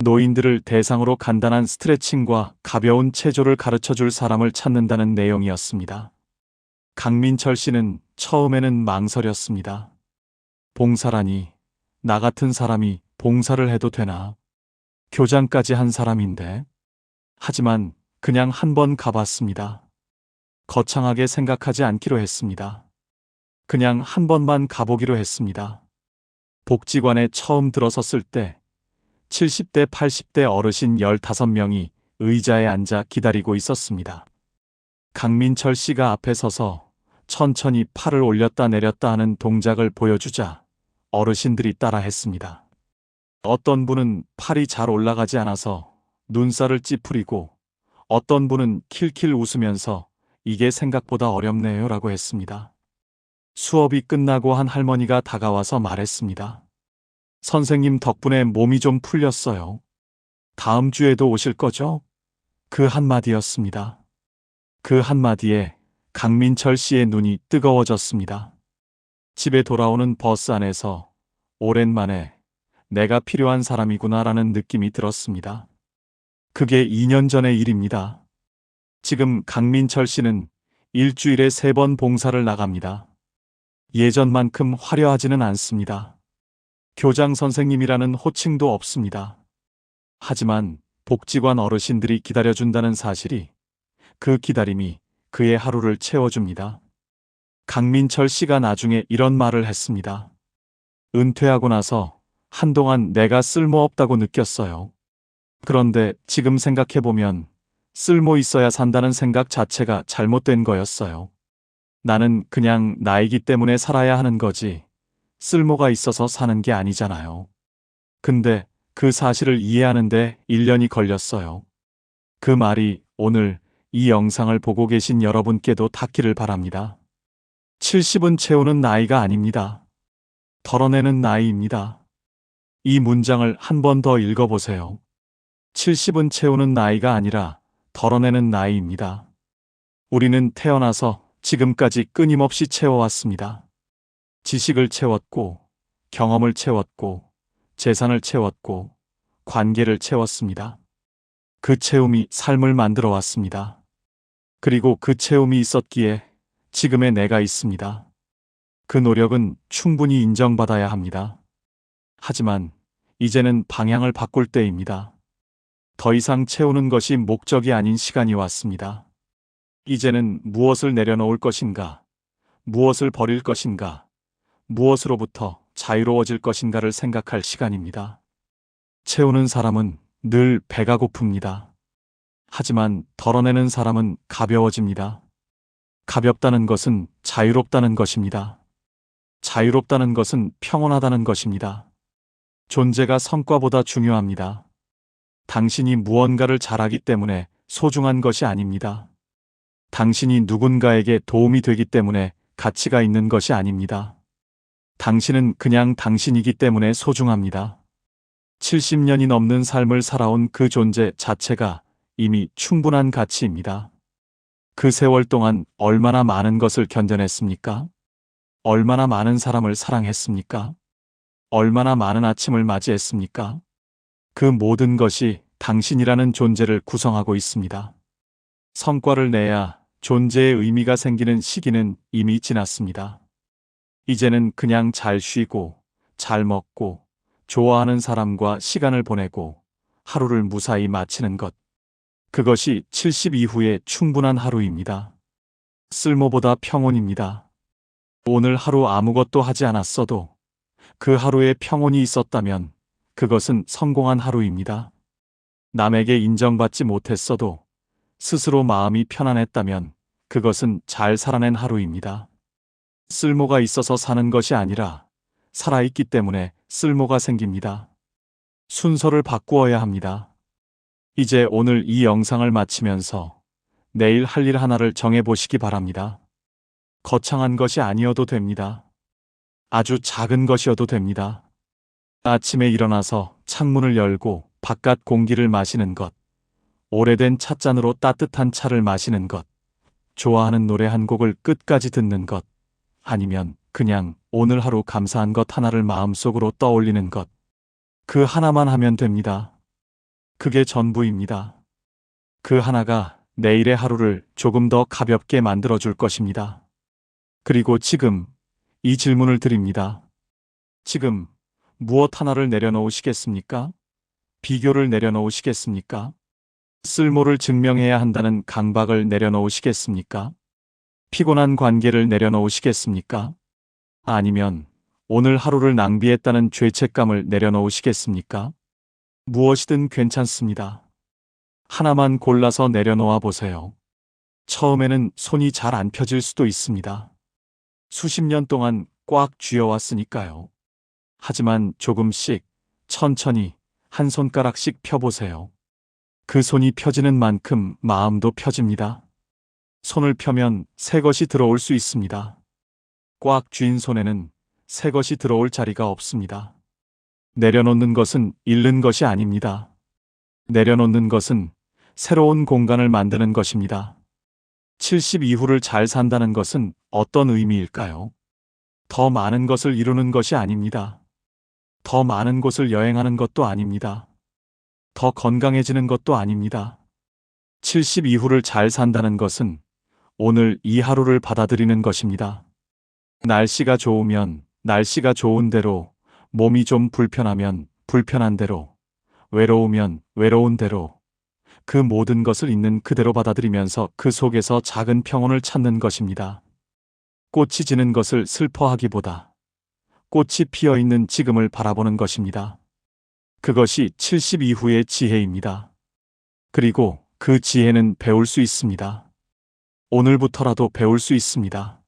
노인들을 대상으로 간단한 스트레칭과 가벼운 체조를 가르쳐줄 사람을 찾는다는 내용이었습니다. 강민철 씨는 처음에는 망설였습니다. 봉사라니, 나 같은 사람이 봉사를 해도 되나? 교장까지 한 사람인데. 하지만 그냥 한번 가봤습니다. 거창하게 생각하지 않기로 했습니다. 그냥 한 번만 가보기로 했습니다. 복지관에 처음 들어섰을 때 70대, 80대 어르신 15명이 의자에 앉아 기다리고 있었습니다. 강민철 씨가 앞에 서서 천천히 팔을 올렸다 내렸다 하는 동작을 보여주자 어르신들이 따라 했습니다. 어떤 분은 팔이 잘 올라가지 않아서 눈살을 찌푸리고 어떤 분은 킬킬 웃으면서 이게 생각보다 어렵네요 라고 했습니다. 수업이 끝나고 한 할머니가 다가와서 말했습니다. 선생님 덕분에 몸이 좀 풀렸어요. 다음 주에도 오실 거죠? 그 한마디였습니다. 그 한마디에 강민철 씨의 눈이 뜨거워졌습니다. 집에 돌아오는 버스 안에서 오랜만에 내가 필요한 사람이구나라는 느낌이 들었습니다. 그게 2년 전의 일입니다. 지금 강민철 씨는 일주일에 3번 봉사를 나갑니다. 예전만큼 화려하지는 않습니다. 교장 선생님이라는 호칭도 없습니다. 하지만 복지관 어르신들이 기다려준다는 사실이, 그 기다림이 그의 하루를 채워줍니다. 강민철 씨가 나중에 이런 말을 했습니다. 은퇴하고 나서 한동안 내가 쓸모없다고 느꼈어요. 그런데 지금 생각해보면 쓸모 있어야 산다는 생각 자체가 잘못된 거였어요. 나는 그냥 나이기 때문에 살아야 하는 거지 쓸모가 있어서 사는 게 아니잖아요. 근데 그 사실을 이해하는데 1년이 걸렸어요. 그 말이 오늘 이 영상을 보고 계신 여러분께도 닿기를 바랍니다. 70은 채우는 나이가 아닙니다. 덜어내는 나이입니다. 이 문장을 한 번 더 읽어보세요. 70은 채우는 나이가 아니라 덜어내는 나이입니다. 우리는 태어나서 지금까지 끊임없이 채워왔습니다. 지식을 채웠고, 경험을 채웠고, 재산을 채웠고, 관계를 채웠습니다. 그 채움이 삶을 만들어 왔습니다. 그리고 그 채움이 있었기에 지금의 내가 있습니다. 그 노력은 충분히 인정받아야 합니다. 하지만 이제는 방향을 바꿀 때입니다. 더 이상 채우는 것이 목적이 아닌 시간이 왔습니다. 이제는 무엇을 내려놓을 것인가, 무엇을 버릴 것인가, 무엇으로부터 자유로워질 것인가를 생각할 시간입니다. 채우는 사람은 늘 배가 고픕니다. 하지만 덜어내는 사람은 가벼워집니다. 가볍다는 것은 자유롭다는 것입니다. 자유롭다는 것은 평온하다는 것입니다. 존재가 성과보다 중요합니다. 당신이 무언가를 잘하기 때문에 소중한 것이 아닙니다. 당신이 누군가에게 도움이 되기 때문에 가치가 있는 것이 아닙니다. 당신은 그냥 당신이기 때문에 소중합니다. 70년이 넘는 삶을 살아온 그 존재 자체가 이미 충분한 가치입니다. 그 세월 동안 얼마나 많은 것을 견뎌냈습니까? 얼마나 많은 사람을 사랑했습니까? 얼마나 많은 아침을 맞이했습니까? 그 모든 것이 당신이라는 존재를 구성하고 있습니다. 성과를 내야 존재의 의미가 생기는 시기는 이미 지났습니다. 이제는 그냥 잘 쉬고, 잘 먹고, 좋아하는 사람과 시간을 보내고, 하루를 무사히 마치는 것. 그것이 70 이후의 충분한 하루입니다. 쓸모보다 평온입니다. 오늘 하루 아무것도 하지 않았어도 그 하루에 평온이 있었다면 그것은 성공한 하루입니다. 남에게 인정받지 못했어도 스스로 마음이 편안했다면 그것은 잘 살아낸 하루입니다. 쓸모가 있어서 사는 것이 아니라 살아있기 때문에 쓸모가 생깁니다. 순서를 바꾸어야 합니다. 이제 오늘 이 영상을 마치면서 내일 할 일 하나를 정해보시기 바랍니다. 거창한 것이 아니어도 됩니다. 아주 작은 것이어도 됩니다. 아침에 일어나서 창문을 열고 바깥 공기를 마시는 것, 오래된 찻잔으로 따뜻한 차를 마시는 것, 좋아하는 노래 한 곡을 끝까지 듣는 것, 아니면 그냥 오늘 하루 감사한 것 하나를 마음속으로 떠올리는 것. 그 하나만 하면 됩니다. 그게 전부입니다. 그 하나가 내일의 하루를 조금 더 가볍게 만들어줄 것입니다. 그리고 지금 이 질문을 드립니다. 지금 무엇 하나를 내려놓으시겠습니까? 비교를 내려놓으시겠습니까? 쓸모를 증명해야 한다는 강박을 내려놓으시겠습니까? 피곤한 관계를 내려놓으시겠습니까? 아니면 오늘 하루를 낭비했다는 죄책감을 내려놓으시겠습니까? 무엇이든 괜찮습니다. 하나만 골라서 내려놓아 보세요. 처음에는 손이 잘 안 펴질 수도 있습니다. 수십 년 동안 꽉 쥐어왔으니까요. 하지만 조금씩, 천천히 한 손가락씩 펴보세요. 그 손이 펴지는 만큼 마음도 펴집니다. 손을 펴면 새 것이 들어올 수 있습니다. 꽉 쥔 손에는 새 것이 들어올 자리가 없습니다. 내려놓는 것은 잃는 것이 아닙니다. 내려놓는 것은 새로운 공간을 만드는 것입니다. 70 이후를 잘 산다는 것은 어떤 의미일까요? 더 많은 것을 이루는 것이 아닙니다. 더 많은 곳을 여행하는 것도 아닙니다. 더 건강해지는 것도 아닙니다. 70 이후를 잘 산다는 것은 오늘 이 하루를 받아들이는 것입니다. 날씨가 좋으면 날씨가 좋은 대로, 몸이 좀 불편하면 불편한 대로, 외로우면 외로운 대로, 그 모든 것을 있는 그대로 받아들이면서 그 속에서 작은 평온을 찾는 것입니다. 꽃이 지는 것을 슬퍼하기보다 꽃이 피어 있는 지금을 바라보는 것입니다. 그것이 70 이후의 지혜입니다. 그리고 그 지혜는 배울 수 있습니다. 오늘부터라도 배울 수 있습니다.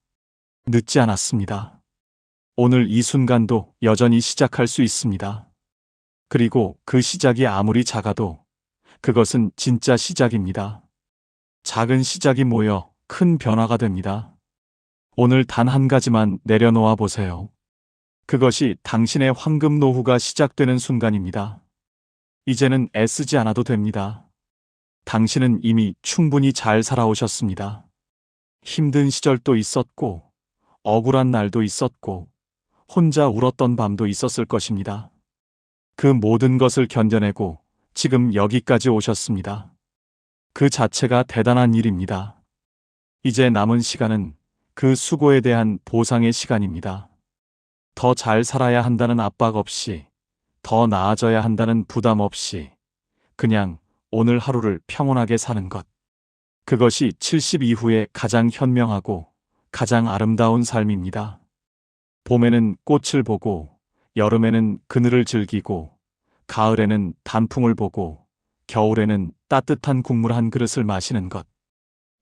늦지 않았습니다. 오늘 이 순간도 여전히 시작할 수 있습니다. 그리고 그 시작이 아무리 작아도 그것은 진짜 시작입니다. 작은 시작이 모여 큰 변화가 됩니다. 오늘 단 한 가지만 내려놓아 보세요. 그것이 당신의 황금 노후가 시작되는 순간입니다. 이제는 애쓰지 않아도 됩니다. 당신은 이미 충분히 잘 살아오셨습니다. 힘든 시절도 있었고, 억울한 날도 있었고, 혼자 울었던 밤도 있었을 것입니다. 그 모든 것을 견뎌내고 지금 여기까지 오셨습니다. 그 자체가 대단한 일입니다. 이제 남은 시간은 그 수고에 대한 보상의 시간입니다. 더 잘 살아야 한다는 압박 없이, 더 나아져야 한다는 부담 없이, 그냥 오늘 하루를 평온하게 사는 것. 그것이 70 이후에 가장 현명하고 가장 아름다운 삶입니다. 봄에는 꽃을 보고, 여름에는 그늘을 즐기고, 가을에는 단풍을 보고, 겨울에는 따뜻한 국물 한 그릇을 마시는 것.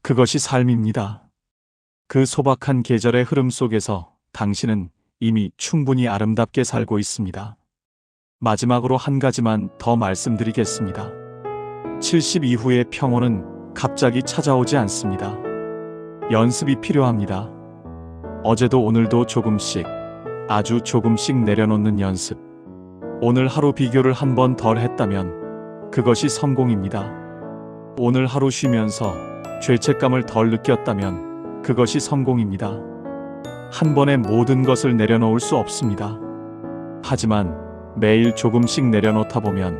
그것이 삶입니다. 그 소박한 계절의 흐름 속에서 당신은 이미 충분히 아름답게 살고 있습니다. 마지막으로 한 가지만 더 말씀드리겠습니다. 70 이후의 평온은 갑자기 찾아오지 않습니다. 연습이 필요합니다. 어제도 오늘도 조금씩, 아주 조금씩 내려놓는 연습. 오늘 하루 비교를 한 번 덜 했다면 그것이 성공입니다. 오늘 하루 쉬면서 죄책감을 덜 느꼈다면 그것이 성공입니다. 한 번에 모든 것을 내려놓을 수 없습니다. 하지만 매일 조금씩 내려놓다 보면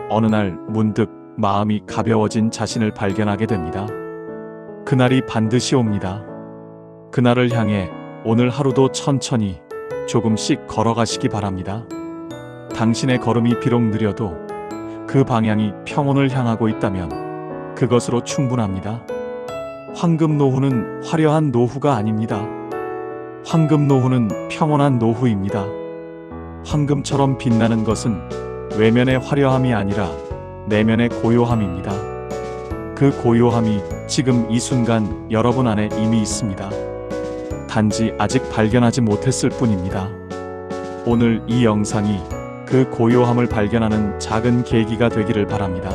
어느 날 문득 마음이 가벼워진 자신을 발견하게 됩니다. 그날이 반드시 옵니다. 그날을 향해 오늘 하루도 천천히 조금씩 걸어가시기 바랍니다. 당신의 걸음이 비록 느려도 그 방향이 평온을 향하고 있다면 그것으로 충분합니다. 황금 노후는 화려한 노후가 아닙니다. 황금 노후는 평온한 노후입니다. 황금처럼 빛나는 것은 외면의 화려함이 아니라 내면의 고요함입니다. 그 고요함이 지금 이 순간 여러분 안에 이미 있습니다. 단지 아직 발견하지 못했을 뿐입니다. 오늘 이 영상이 그 고요함을 발견하는 작은 계기가 되기를 바랍니다.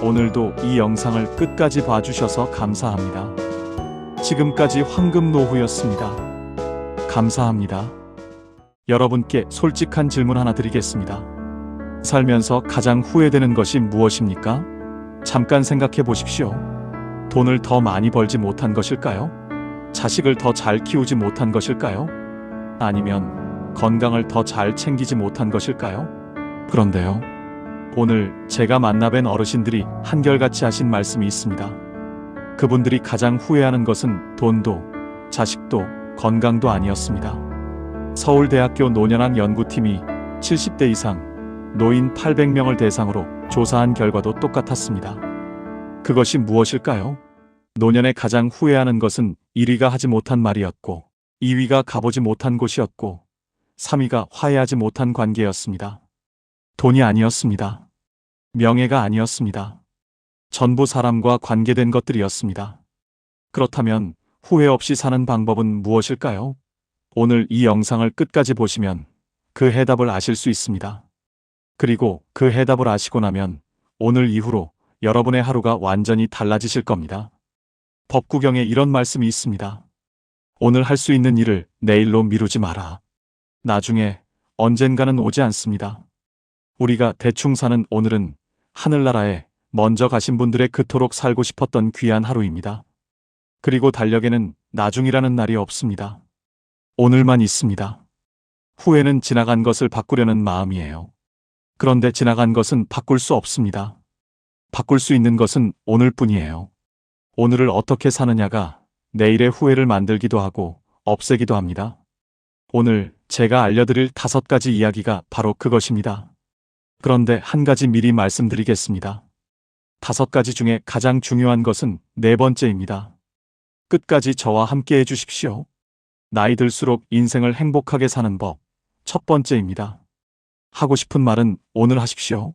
오늘도 이 영상을 끝까지 봐주셔서 감사합니다. 지금까지 황금 노후였습니다. 감사합니다. 여러분께 솔직한 질문 하나 드리겠습니다. 살면서 가장 후회되는 것이 무엇입니까? 잠깐 생각해 보십시오. 돈을 더 많이 벌지 못한 것일까요? 자식을 더 잘 키우지 못한 것일까요? 아니면 건강을 더 잘 챙기지 못한 것일까요? 그런데요. 오늘 제가 만나뵌 어르신들이 한결같이 하신 말씀이 있습니다. 그분들이 가장 후회하는 것은 돈도, 자식도, 건강도 아니었습니다. 서울대학교 노년학 연구팀이 70대 이상 노인 800명을 대상으로 조사한 결과도 똑같았습니다. 그것이 무엇일까요? 노년에 가장 후회하는 것은 1위가 하지 못한 말이었고, 2위가 가보지 못한 곳이었고, 3위가 화해하지 못한 관계였습니다. 돈이 아니었습니다. 명예가 아니었습니다. 전부 사람과 관계된 것들이었습니다. 그렇다면 후회 없이 사는 방법은 무엇일까요? 오늘 이 영상을 끝까지 보시면 그 해답을 아실 수 있습니다. 그리고 그 해답을 아시고 나면 오늘 이후로 여러분의 하루가 완전히 달라지실 겁니다. 법구경에 이런 말씀이 있습니다. 오늘 할 수 있는 일을 내일로 미루지 마라. 나중에 언젠가는 오지 않습니다. 우리가 대충 사는 오늘은 하늘나라에 먼저 가신 분들의 그토록 살고 싶었던 귀한 하루입니다. 그리고 달력에는 나중이라는 날이 없습니다. 오늘만 있습니다. 후회는 지나간 것을 바꾸려는 마음이에요. 그런데 지나간 것은 바꿀 수 없습니다. 바꿀 수 있는 것은 오늘뿐이에요. 오늘을 어떻게 사느냐가 내일의 후회를 만들기도 하고 없애기도 합니다. 오늘 제가 알려드릴 5가지 이야기가 바로 그것입니다. 그런데 한 가지 미리 말씀드리겠습니다. 5가지 중에 가장 중요한 것은 4번째입니다. 끝까지 저와 함께 해주십시오. 나이 들수록 인생을 행복하게 사는 법. 첫 번째입니다. 하고 싶은 말은 오늘 하십시오.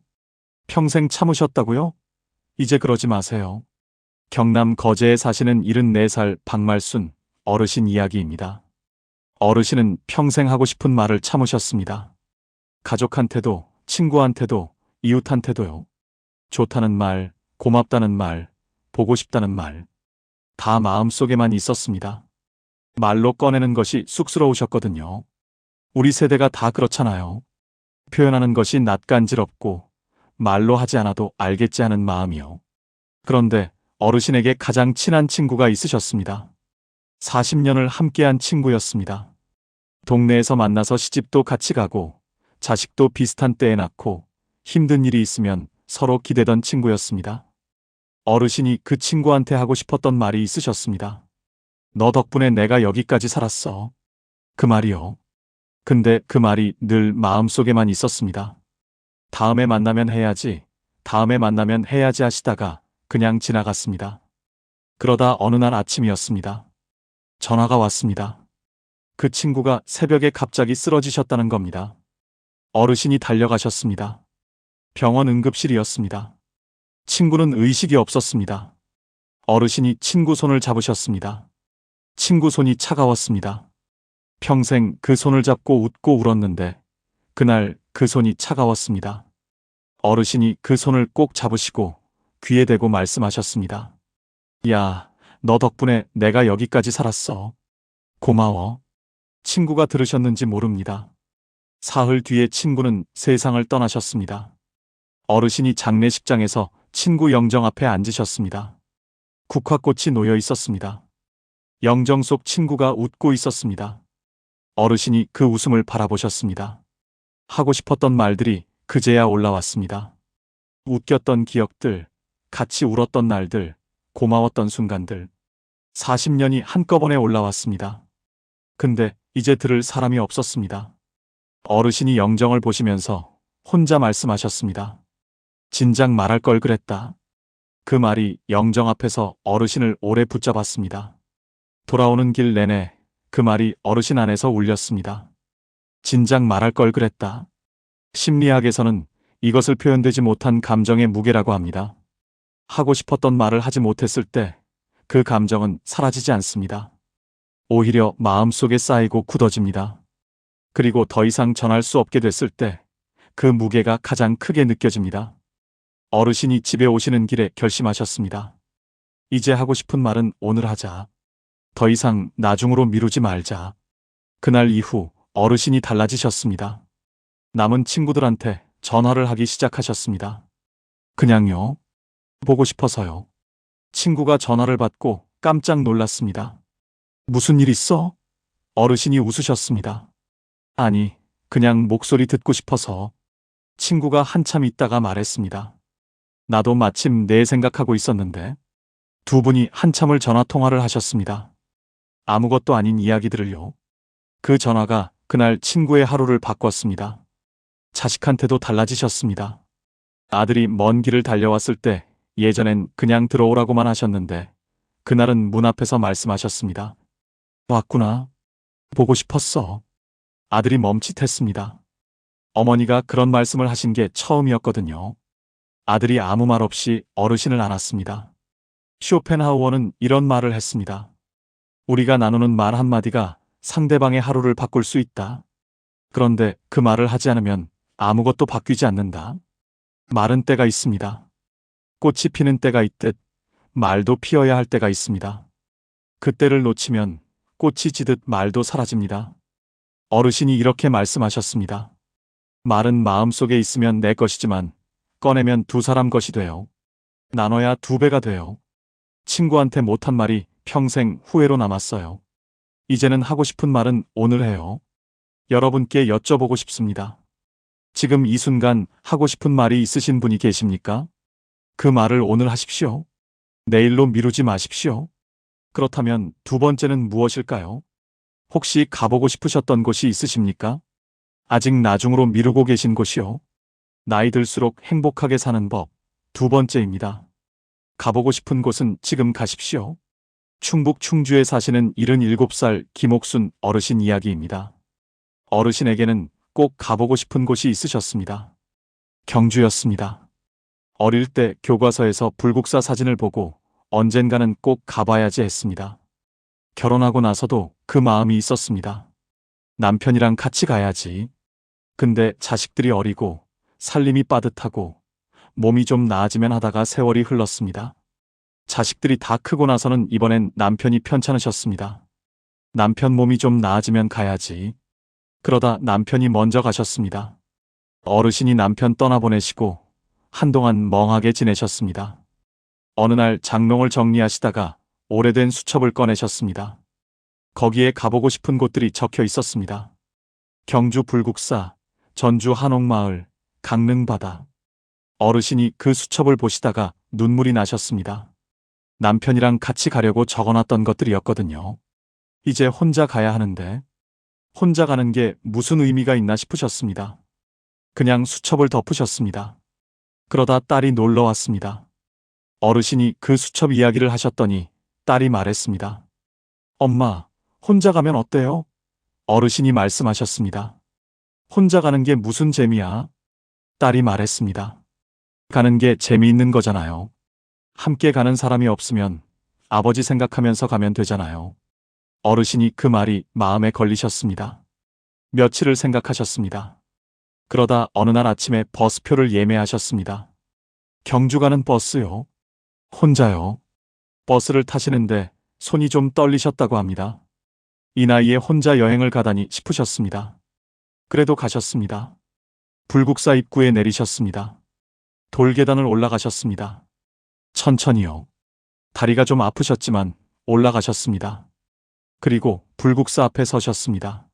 평생 참으셨다고요? 이제 그러지 마세요. 경남 거제에 사시는 74살 박말순 어르신 이야기입니다. 어르신은 평생 하고 싶은 말을 참으셨습니다. 가족한테도, 친구한테도, 이웃한테도요. 좋다는 말, 고맙다는 말, 보고 싶다는 말. 다 마음속에만 있었습니다. 말로 꺼내는 것이 쑥스러우셨거든요. 우리 세대가 다 그렇잖아요. 표현하는 것이 낯간지럽고 말로 하지 않아도 알겠지 하는 마음이요. 그런데 어르신에게 가장 친한 친구가 있으셨습니다. 40년을 함께한 친구였습니다. 동네에서 만나서 시집도 같이 가고 자식도 비슷한 때에 낳고 힘든 일이 있으면 서로 기대던 친구였습니다. 어르신이 그 친구한테 하고 싶었던 말이 있으셨습니다. 너 덕분에 내가 여기까지 살았어. 그 말이요. 근데 그 말이 늘 마음속에만 있었습니다. 다음에 만나면 해야지, 다음에 만나면 해야지 하시다가 그냥 지나갔습니다. 그러다 어느 날 아침이었습니다. 전화가 왔습니다. 그 친구가 새벽에 갑자기 쓰러지셨다는 겁니다. 어르신이 달려가셨습니다. 병원 응급실이었습니다. 친구는 의식이 없었습니다. 어르신이 친구 손을 잡으셨습니다. 친구 손이 차가웠습니다. 평생 그 손을 잡고 웃고 울었는데 그날 그 손이 차가웠습니다. 어르신이 그 손을 꼭 잡으시고 귀에 대고 말씀하셨습니다. 야, 너 덕분에 내가 여기까지 살았어. 고마워. 친구가 들으셨는지 모릅니다. 사흘 뒤에 친구는 세상을 떠나셨습니다. 어르신이 장례식장에서 친구 영정 앞에 앉으셨습니다. 국화꽃이 놓여 있었습니다. 영정 속 친구가 웃고 있었습니다. 어르신이 그 웃음을 바라보셨습니다. 하고 싶었던 말들이 그제야 올라왔습니다. 웃겼던 기억들, 같이 울었던 날들, 고마웠던 순간들. 40년이 한꺼번에 올라왔습니다. 근데 이제 들을 사람이 없었습니다. 어르신이 영정을 보시면서 혼자 말씀하셨습니다. 진작 말할 걸 그랬다. 그 말이 영정 앞에서 어르신을 오래 붙잡았습니다. 돌아오는 길 내내 그 말이 어르신 안에서 울렸습니다. 진작 말할 걸 그랬다. 심리학에서는 이것을 표현되지 못한 감정의 무게라고 합니다. 하고 싶었던 말을 하지 못했을 때 그 감정은 사라지지 않습니다. 오히려 마음속에 쌓이고 굳어집니다. 그리고 더 이상 전할 수 없게 됐을 때 그 무게가 가장 크게 느껴집니다. 어르신이 집에 오시는 길에 결심하셨습니다. 이제 하고 싶은 말은 오늘 하자. 더 이상 나중으로 미루지 말자. 그날 이후 어르신이 달라지셨습니다. 남은 친구들한테 전화를 하기 시작하셨습니다. 그냥요. 보고 싶어서요. 친구가 전화를 받고 깜짝 놀랐습니다. 무슨 일 있어? 어르신이 웃으셨습니다. 아니, 그냥 목소리 듣고 싶어서. 친구가 한참 있다가 말했습니다. 나도 마침 내 생각하고 있었는데. 두 분이 한참을 전화 통화를 하셨습니다. 아무것도 아닌 이야기들을요. 그 전화가 그날 친구의 하루를 바꿨습니다. 자식한테도 달라지셨습니다. 아들이 먼 길을 달려왔을 때 예전엔 그냥 들어오라고만 하셨는데 그날은 문 앞에서 말씀하셨습니다. 왔구나. 보고 싶었어. 아들이 멈칫했습니다. 어머니가 그런 말씀을 하신 게 처음이었거든요. 아들이 아무 말 없이 어르신을 안았습니다. 쇼펜하우어는 이런 말을 했습니다. 우리가 나누는 말 한마디가 상대방의 하루를 바꿀 수 있다. 그런데 그 말을 하지 않으면 아무것도 바뀌지 않는다. 말은 때가 있습니다. 꽃이 피는 때가 있듯 말도 피어야 할 때가 있습니다. 그때를 놓치면 꽃이 지듯 말도 사라집니다. 어르신이 이렇게 말씀하셨습니다. 말은 마음속에 있으면 내 것이지만 꺼내면 두 사람 것이 돼요. 나눠야 두 배가 돼요. 친구한테 못한 말이 평생 후회로 남았어요. 이제는 하고 싶은 말은 오늘 해요. 여러분께 여쭤보고 싶습니다. 지금 이 순간 하고 싶은 말이 있으신 분이 계십니까? 그 말을 오늘 하십시오. 내일로 미루지 마십시오. 그렇다면 두 번째는 무엇일까요? 혹시 가보고 싶으셨던 곳이 있으십니까? 아직 나중으로 미루고 계신 곳이요. 나이 들수록 행복하게 사는 법. 두 번째입니다. 가보고 싶은 곳은 지금 가십시오. 충북 충주에 사시는 77살 김옥순 어르신 이야기입니다. 어르신에게는 꼭 가보고 싶은 곳이 있으셨습니다. 경주였습니다. 어릴 때 교과서에서 불국사 사진을 보고 언젠가는 꼭 가봐야지 했습니다. 결혼하고 나서도 그 마음이 있었습니다. 남편이랑 같이 가야지. 근데 자식들이 어리고 살림이 빠듯하고 몸이 좀 나아지면 하다가 세월이 흘렀습니다. 자식들이 다 크고 나서는 이번엔 남편이 편찮으셨습니다. 남편 몸이 좀 나아지면 가야지. 그러다 남편이 먼저 가셨습니다. 어르신이 남편 떠나보내시고 한동안 멍하게 지내셨습니다. 어느 날 장롱을 정리하시다가 오래된 수첩을 꺼내셨습니다. 거기에 가보고 싶은 곳들이 적혀 있었습니다. 경주 불국사, 전주 한옥마을, 강릉바다. 어르신이 그 수첩을 보시다가 눈물이 나셨습니다. 남편이랑 같이 가려고 적어놨던 것들이었거든요. 이제 혼자 가야 하는데 혼자 가는 게 무슨 의미가 있나 싶으셨습니다. 그냥 수첩을 덮으셨습니다. 그러다 딸이 놀러 왔습니다. 어르신이 그 수첩 이야기를 하셨더니 딸이 말했습니다. 엄마, 혼자 가면 어때요? 어르신이 말씀하셨습니다. 혼자 가는 게 무슨 재미야? 딸이 말했습니다. 가는 게 재미있는 거잖아요. 함께 가는 사람이 없으면 아버지 생각하면서 가면 되잖아요. 어르신이 그 말이 마음에 걸리셨습니다. 며칠을 생각하셨습니다. 그러다 어느 날 아침에 버스표를 예매하셨습니다. 경주 가는 버스요. 혼자요. 버스를 타시는데 손이 좀 떨리셨다고 합니다. 이 나이에 혼자 여행을 가다니 싶으셨습니다. 그래도 가셨습니다. 불국사 입구에 내리셨습니다. 돌계단을 올라가셨습니다. 천천히요. 다리가 좀 아프셨지만 올라가셨습니다. 그리고 불국사 앞에 서셨습니다.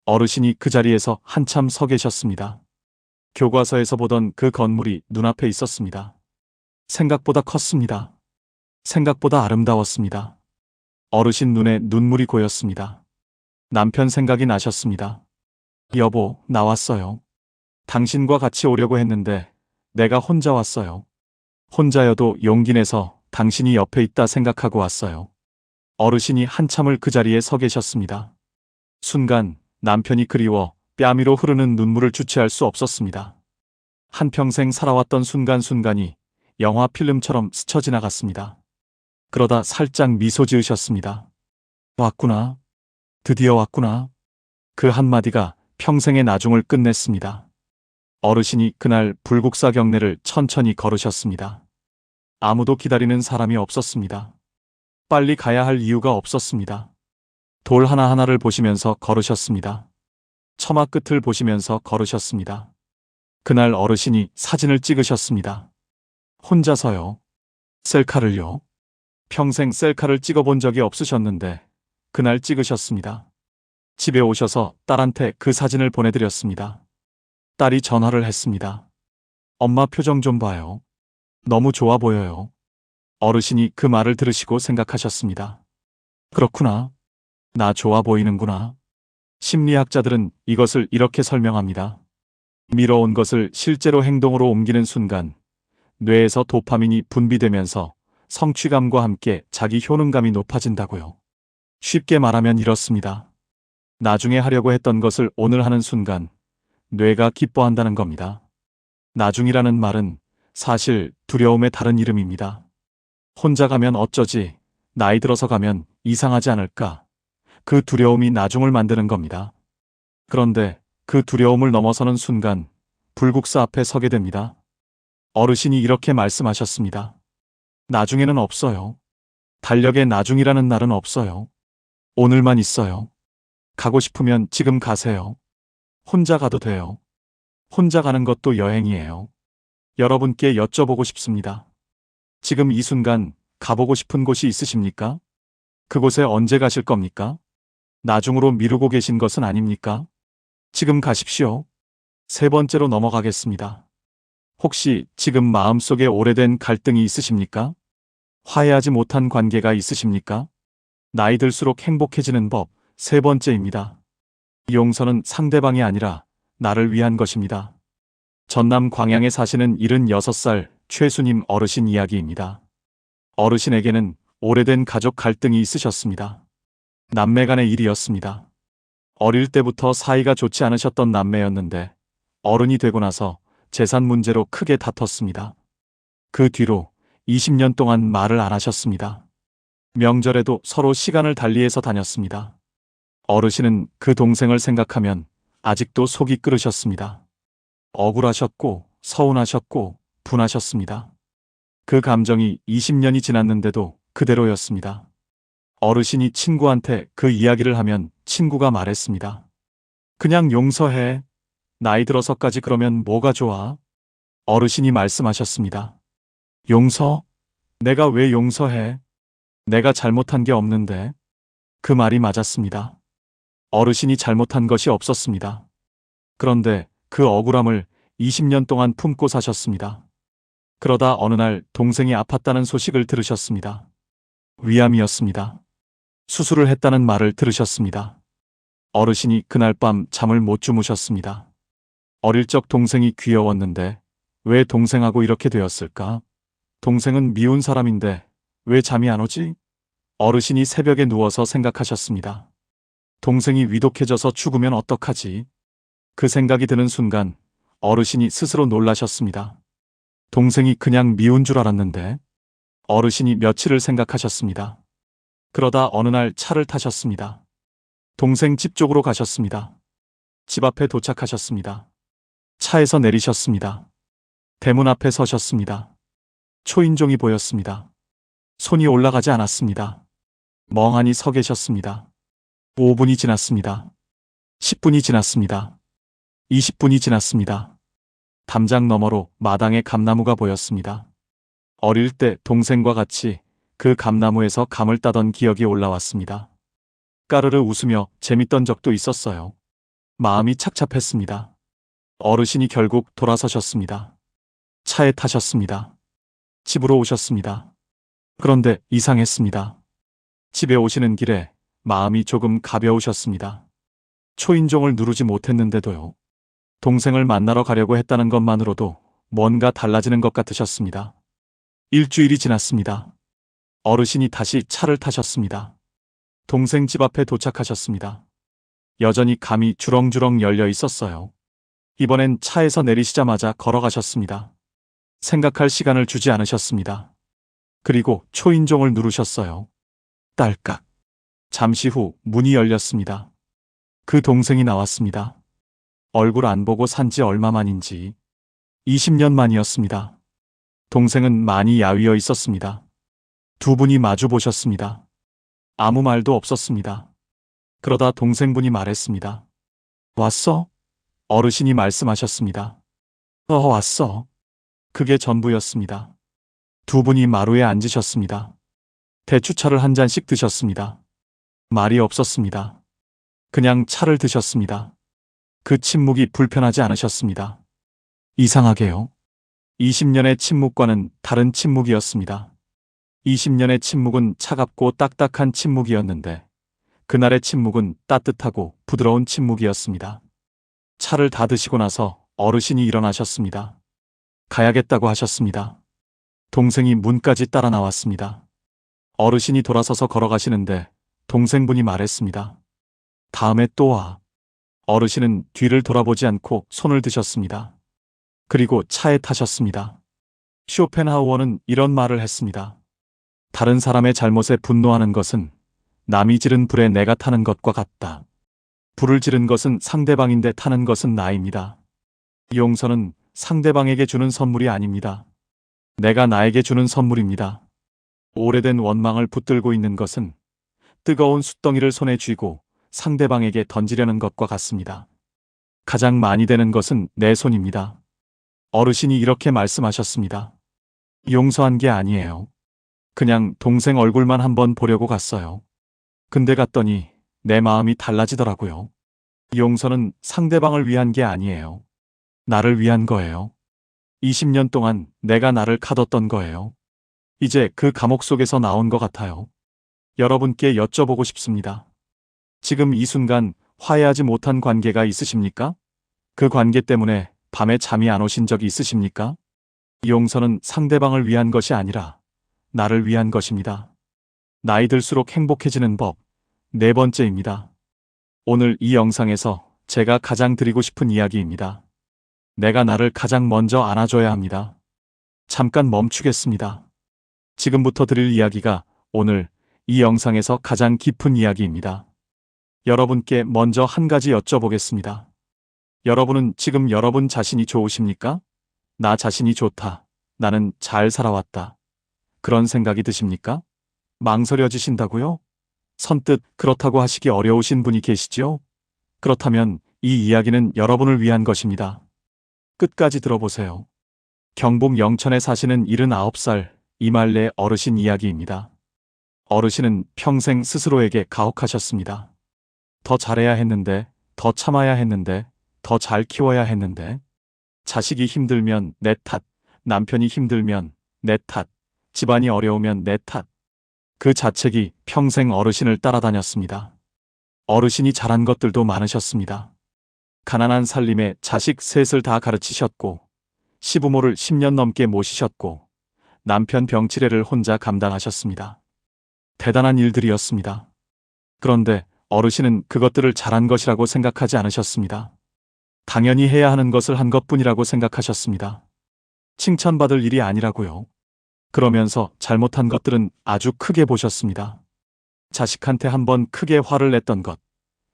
어르신이 그 자리에서 한참 서 계셨습니다. 교과서에서 보던 그 건물이 눈앞에 있었습니다. 생각보다 컸습니다. 생각보다 아름다웠습니다. 어르신 눈에 눈물이 고였습니다. 남편 생각이 나셨습니다. 여보, 나왔어요. 당신과 같이 오려고 했는데 내가 혼자 왔어요. 혼자여도 용기 내서 당신이 옆에 있다 생각하고 왔어요. 어르신이 한참을 그 자리에 서 계셨습니다. 순간 남편이 그리워 뺨위로 흐르는 눈물을 주체할 수 없었습니다. 한평생 살아왔던 순간순간이 영화 필름처럼 스쳐 지나갔습니다. 그러다 살짝 미소 지으셨습니다. 왔구나. 드디어 왔구나. 그 한마디가 평생의 나중을 끝냈습니다. 어르신이 그날 불국사 경내를 천천히 걸으셨습니다. 아무도 기다리는 사람이 없었습니다. 빨리 가야 할 이유가 없었습니다. 돌 하나하나를 보시면서 걸으셨습니다. 처마 끝을 보시면서 걸으셨습니다. 그날 어르신이 사진을 찍으셨습니다. 혼자서요. 셀카를요. 평생 셀카를 찍어본 적이 없으셨는데 그날 찍으셨습니다. 집에 오셔서 딸한테 그 사진을 보내드렸습니다. 딸이 전화를 했습니다. 엄마 표정 좀 봐요. 너무 좋아 보여요. 어르신이 그 말을 들으시고 생각하셨습니다. 그렇구나. 나 좋아 보이는구나. 심리학자들은 이것을 이렇게 설명합니다. 미뤄온 것을 실제로 행동으로 옮기는 순간 뇌에서 도파민이 분비되면서 성취감과 함께 자기 효능감이 높아진다고요. 쉽게 말하면 이렇습니다. 나중에 하려고 했던 것을 오늘 하는 순간 뇌가 기뻐한다는 겁니다. 나중이라는 말은 사실 두려움의 다른 이름입니다. 혼자 가면 어쩌지, 나이 들어서 가면 이상하지 않을까, 그 두려움이 나중을 만드는 겁니다. 그런데 그 두려움을 넘어서는 순간 불국사 앞에 서게 됩니다. 어르신이 이렇게 말씀하셨습니다. 나중에는 없어요. 달력에 나중이라는 날은 없어요. 오늘만 있어요. 가고 싶으면 지금 가세요. 혼자 가도 돼요. 혼자 가는 것도 여행이에요. 여러분께 여쭤보고 싶습니다. 지금 이 순간 가보고 싶은 곳이 있으십니까? 그곳에 언제 가실 겁니까? 나중으로 미루고 계신 것은 아닙니까? 지금 가십시오. 세 번째로 넘어가겠습니다. 혹시 지금 마음속에 오래된 갈등이 있으십니까? 화해하지 못한 관계가 있으십니까? 나이 들수록 행복해지는 법 세 번째입니다. 용서는 상대방이 아니라 나를 위한 것입니다. 전남 광양에 사시는 76살 최수님 어르신 이야기입니다. 어르신에게는 오래된 가족 갈등이 있으셨습니다. 남매 간의 일이었습니다. 어릴 때부터 사이가 좋지 않으셨던 남매였는데 어른이 되고 나서 재산 문제로 크게 다퉜습니다. 그 뒤로 20년 동안 말을 안 하셨습니다. 명절에도 서로 시간을 달리해서 다녔습니다. 어르신은 그 동생을 생각하면 아직도 속이 끓으셨습니다. 억울하셨고 서운하셨고 분하셨습니다. 그 감정이 20년이 지났는데도 그대로였습니다. 어르신이 친구한테 그 이야기를 하면 친구가 말했습니다. 그냥 용서해. 나이 들어서까지 그러면 뭐가 좋아? 어르신이 말씀하셨습니다. 용서? 내가 왜 용서해? 내가 잘못한 게 없는데. 그 말이 맞았습니다. 어르신이 잘못한 것이 없었습니다. 그런데 그 억울함을 20년 동안 품고 사셨습니다. 그러다 어느 날 동생이 아팠다는 소식을 들으셨습니다. 위암이었습니다. 수술을 했다는 말을 들으셨습니다. 어르신이 그날 밤 잠을 못 주무셨습니다. 어릴 적 동생이 귀여웠는데 왜 동생하고 이렇게 되었을까? 동생은 미운 사람인데 왜 잠이 안 오지? 어르신이 새벽에 누워서 생각하셨습니다. 동생이 위독해져서 죽으면 어떡하지? 그 생각이 드는 순간 어르신이 스스로 놀라셨습니다. 동생이 그냥 미운 줄 알았는데. 어르신이 며칠을 생각하셨습니다. 그러다 어느 날 차를 타셨습니다. 동생 집 쪽으로 가셨습니다. 집 앞에 도착하셨습니다. 차에서 내리셨습니다. 대문 앞에 서셨습니다. 초인종이 보였습니다. 손이 올라가지 않았습니다. 멍하니 서 계셨습니다. 5분이 지났습니다. 10분이 지났습니다. 20분이 지났습니다. 담장 너머로 마당에 감나무가 보였습니다. 어릴 때 동생과 같이 그 감나무에서 감을 따던 기억이 올라왔습니다. 까르르 웃으며 재밌던 적도 있었어요. 마음이 착잡했습니다. 어르신이 결국 돌아서셨습니다. 차에 타셨습니다. 집으로 오셨습니다. 그런데 이상했습니다. 집에 오시는 길에 마음이 조금 가벼우셨습니다. 초인종을 누르지 못했는데도요. 동생을 만나러 가려고 했다는 것만으로도 뭔가 달라지는 것 같으셨습니다. 일주일이 지났습니다. 어르신이 다시 차를 타셨습니다. 동생 집 앞에 도착하셨습니다. 여전히 감이 주렁주렁 열려 있었어요. 이번엔 차에서 내리시자마자 걸어가셨습니다. 생각할 시간을 주지 않으셨습니다. 그리고 초인종을 누르셨어요. 딸깍. 잠시 후 문이 열렸습니다. 그 동생이 나왔습니다. 얼굴 안 보고 산지 얼마 만인지 20년 만이었습니다. 동생은 많이 야위어 있었습니다. 두 분이 마주 보셨습니다. 아무 말도 없었습니다. 그러다 동생분이 말했습니다. 왔어? 어르신이 말씀하셨습니다. 왔어. 그게 전부였습니다. 두 분이 마루에 앉으셨습니다. 대추차를 한 잔씩 드셨습니다. 말이 없었습니다. 그냥 차를 드셨습니다. 그 침묵이 불편하지 않으셨습니다. 이상하게요. 20년의 침묵과는 다른 침묵이었습니다. 20년의 침묵은 차갑고 딱딱한 침묵이었는데 그날의 침묵은 따뜻하고 부드러운 침묵이었습니다. 차를 다 드시고 나서 어르신이 일어나셨습니다. 가야겠다고 하셨습니다. 동생이 문까지 따라 나왔습니다. 어르신이 돌아서서 걸어가시는데 동생분이 말했습니다. 다음에 또 와. 어르신은 뒤를 돌아보지 않고 손을 드셨습니다. 그리고 차에 타셨습니다. 쇼펜하우어는 이런 말을 했습니다. 다른 사람의 잘못에 분노하는 것은 남이 지른 불에 내가 타는 것과 같다. 불을 지른 것은 상대방인데 타는 것은 나입니다. 용서는 상대방에게 주는 선물이 아닙니다. 내가 나에게 주는 선물입니다. 오래된 원망을 붙들고 있는 것은 뜨거운 숯덩이를 손에 쥐고 상대방에게 던지려는 것과 같습니다. 가장 많이 되는 것은 내 손입니다. 어르신이 이렇게 말씀하셨습니다. 용서한 게 아니에요. 그냥 동생 얼굴만 한번 보려고 갔어요. 근데 갔더니 내 마음이 달라지더라고요. 용서는 상대방을 위한 게 아니에요. 나를 위한 거예요. 20년 동안 내가 나를 가뒀던 거예요. 이제 그 감옥 속에서 나온 것 같아요. 여러분께 여쭤보고 싶습니다. 지금 이 순간 화해하지 못한 관계가 있으십니까? 그 관계 때문에 밤에 잠이 안 오신 적이 있으십니까? 용서는 상대방을 위한 것이 아니라 나를 위한 것입니다. 나이 들수록 행복해지는 법. 네 번째입니다. 오늘 이 영상에서 제가 가장 드리고 싶은 이야기입니다. 내가 나를 가장 먼저 안아줘야 합니다. 잠깐 멈추겠습니다. 지금부터 드릴 이야기가 오늘 이 영상에서 가장 깊은 이야기입니다. 여러분께 먼저 한 가지 여쭤보겠습니다. 여러분은 지금 여러분 자신이 좋으십니까? 나 자신이 좋다. 나는 잘 살아왔다. 그런 생각이 드십니까? 망설여지신다고요? 선뜻 그렇다고 하시기 어려우신 분이 계시지요? 그렇다면 이 이야기는 여러분을 위한 것입니다. 끝까지 들어보세요. 경북 영천에 사시는 79살 이말래 어르신 이야기입니다. 어르신은 평생 스스로에게 가혹하셨습니다. 더 잘해야 했는데, 더 참아야 했는데, 더 잘 키워야 했는데, 자식이 힘들면 내 탓, 남편이 힘들면 내 탓, 집안이 어려우면 내 탓. 그 자책이 평생 어르신을 따라다녔습니다. 어르신이 잘한 것들도 많으셨습니다. 가난한 살림에 자식 셋을 다 가르치셨고, 시부모를 10년 넘게 모시셨고, 남편 병치레를 혼자 감당하셨습니다. 대단한 일들이었습니다. 그런데 어르신은 그것들을 잘한 것이라고 생각하지 않으셨습니다. 당연히 해야 하는 것을 한 것뿐이라고 생각하셨습니다. 칭찬받을 일이 아니라고요. 그러면서 잘못한 것들은 아주 크게 보셨습니다. 자식한테 한번 크게 화를 냈던 것,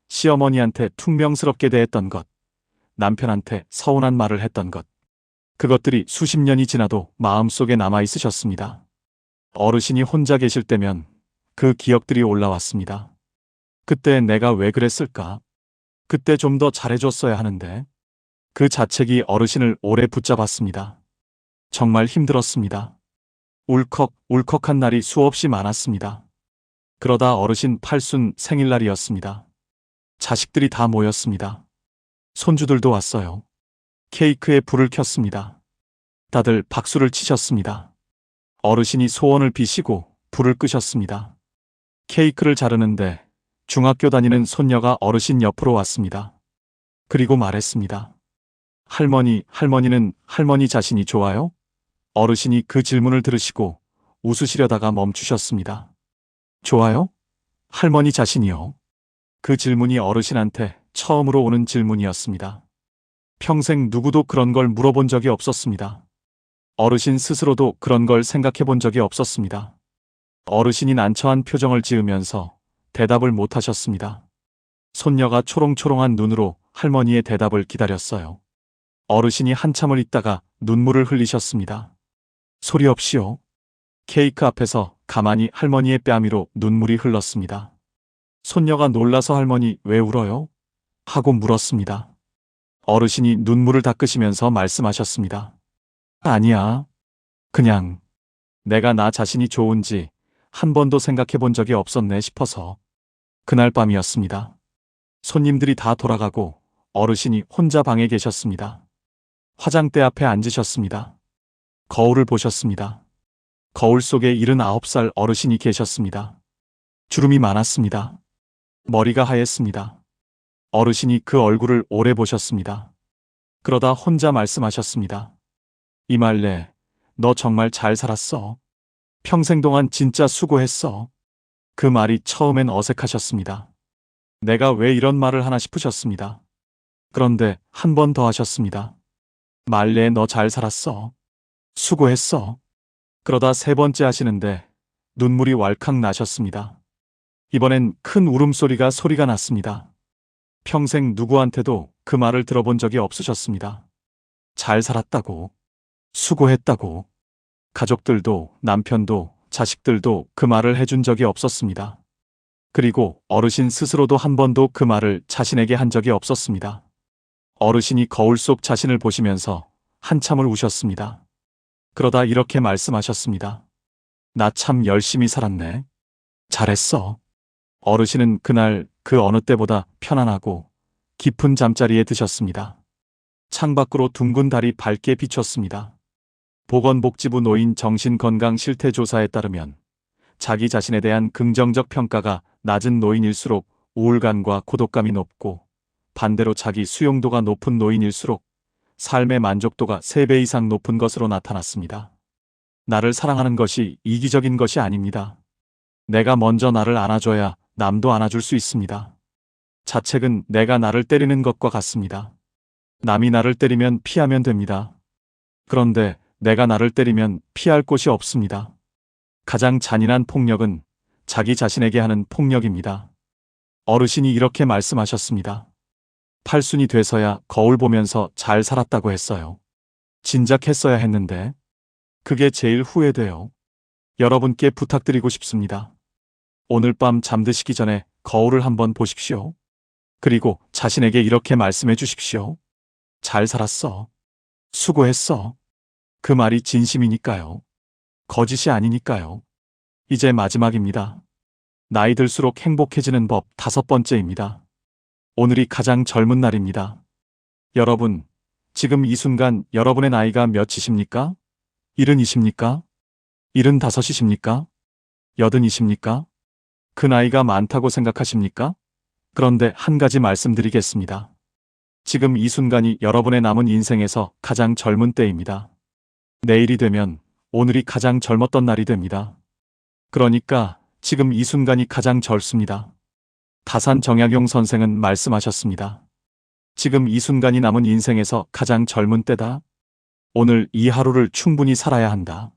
시어머니한테 퉁명스럽게 대했던 것, 남편한테 서운한 말을 했던 것, 그것들이 수십 년이 지나도 마음속에 남아 있으셨습니다. 어르신이 혼자 계실 때면 그 기억들이 올라왔습니다. 그때 내가 왜 그랬을까? 그때 좀 더 잘해줬어야 하는데. 그 자책이 어르신을 오래 붙잡았습니다. 정말 힘들었습니다. 울컥울컥한 날이 수없이 많았습니다. 그러다 어르신 팔순 생일날이었습니다. 자식들이 다 모였습니다. 손주들도 왔어요. 케이크에 불을 켰습니다. 다들 박수를 치셨습니다. 어르신이 소원을 비시고 불을 끄셨습니다. 케이크를 자르는데 중학교 다니는 손녀가 어르신 옆으로 왔습니다. 그리고 말했습니다. 할머니는 할머니 자신이 좋아요? 어르신이 그 질문을 들으시고 웃으시려다가 멈추셨습니다. 좋아요? 할머니 자신이요? 그 질문이 어르신한테 처음으로 오는 질문이었습니다. 평생 누구도 그런 걸 물어본 적이 없었습니다. 어르신 스스로도 그런 걸 생각해 본 적이 없었습니다. 어르신이 난처한 표정을 지으면서 대답을 못 하셨습니다. 손녀가 초롱초롱한 눈으로 할머니의 대답을 기다렸어요. 어르신이 한참을 있다가 눈물을 흘리셨습니다. 소리 없이요. 케이크 앞에서 가만히 할머니의 뺨위로 눈물이 흘렀습니다. 손녀가 놀라서 할머니 왜 울어요? 하고 물었습니다. 어르신이 눈물을 닦으시면서 말씀하셨습니다. 아니야. 그냥 내가 나 자신이 좋은지 한 번도 생각해 본 적이 없었네 싶어서. 그날 밤이었습니다. 손님들이 다 돌아가고 어르신이 혼자 방에 계셨습니다. 화장대 앞에 앉으셨습니다. 거울을 보셨습니다. 거울 속에 79살 어르신이 계셨습니다. 주름이 많았습니다. 머리가 하였습니다. 어르신이 그 얼굴을 오래 보셨습니다. 그러다 혼자 말씀하셨습니다. 이말래, 너 정말 잘 살았어. 평생 동안 진짜 수고했어. 그 말이 처음엔 어색하셨습니다. 내가 왜 이런 말을 하나 싶으셨습니다. 그런데 한 번 더 하셨습니다. 말래, 너 잘 살았어. 수고했어. 그러다 세 번째 하시는데 눈물이 왈칵 나셨습니다. 이번엔 큰 울음소리가 소리가 났습니다. 평생 누구한테도 그 말을 들어본 적이 없으셨습니다. 잘 살았다고. 수고했다고. 가족들도 남편도 자식들도 그 말을 해준 적이 없었습니다. 그리고 어르신 스스로도 한 번도 그 말을 자신에게 한 적이 없었습니다. 어르신이 거울 속 자신을 보시면서 한참을 우셨습니다. 그러다 이렇게 말씀하셨습니다. 나 참 열심히 살았네. 잘했어. 어르신은 그날 그 어느 때보다 편안하고 깊은 잠자리에 드셨습니다. 창밖으로 둥근 달이 밝게 비쳤습니다. 보건복지부 노인 정신건강실태조사에 따르면 자기 자신에 대한 긍정적 평가가 낮은 노인일수록 우울감과 고독감이 높고, 반대로 자기 수용도가 높은 노인일수록 삶의 만족도가 3배 이상 높은 것으로 나타났습니다. 나를 사랑하는 것이 이기적인 것이 아닙니다. 내가 먼저 나를 안아줘야 남도 안아줄 수 있습니다. 자책은 내가 나를 때리는 것과 같습니다. 남이 나를 때리면 피하면 됩니다. 그런데 내가 나를 때리면 피할 곳이 없습니다. 가장 잔인한 폭력은 자기 자신에게 하는 폭력입니다. 어르신이 이렇게 말씀하셨습니다. 팔순이 돼서야 거울 보면서 잘 살았다고 했어요. 진작 했어야 했는데 그게 제일 후회돼요. 여러분께 부탁드리고 싶습니다. 오늘 밤 잠드시기 전에 거울을 한번 보십시오. 그리고 자신에게 이렇게 말씀해 주십시오. 잘 살았어. 수고했어. 그 말이 진심이니까요. 거짓이 아니니까요. 이제 마지막입니다. 나이 들수록 행복해지는 법 5번째입니다. 오늘이 가장 젊은 날입니다. 여러분, 지금 이 순간 여러분의 나이가 몇이십니까? 70이십니까? 75이십니까? 80이십니까? 그 나이가 많다고 생각하십니까? 그런데 한 가지 말씀드리겠습니다. 지금 이 순간이 여러분의 남은 인생에서 가장 젊은 때입니다. 내일이 되면 오늘이 가장 젊었던 날이 됩니다. 그러니까 지금 이 순간이 가장 젊습니다. 다산 정약용 선생은 말씀하셨습니다. 지금 이 순간이 남은 인생에서 가장 젊은 때다. 오늘 이 하루를 충분히 살아야 한다.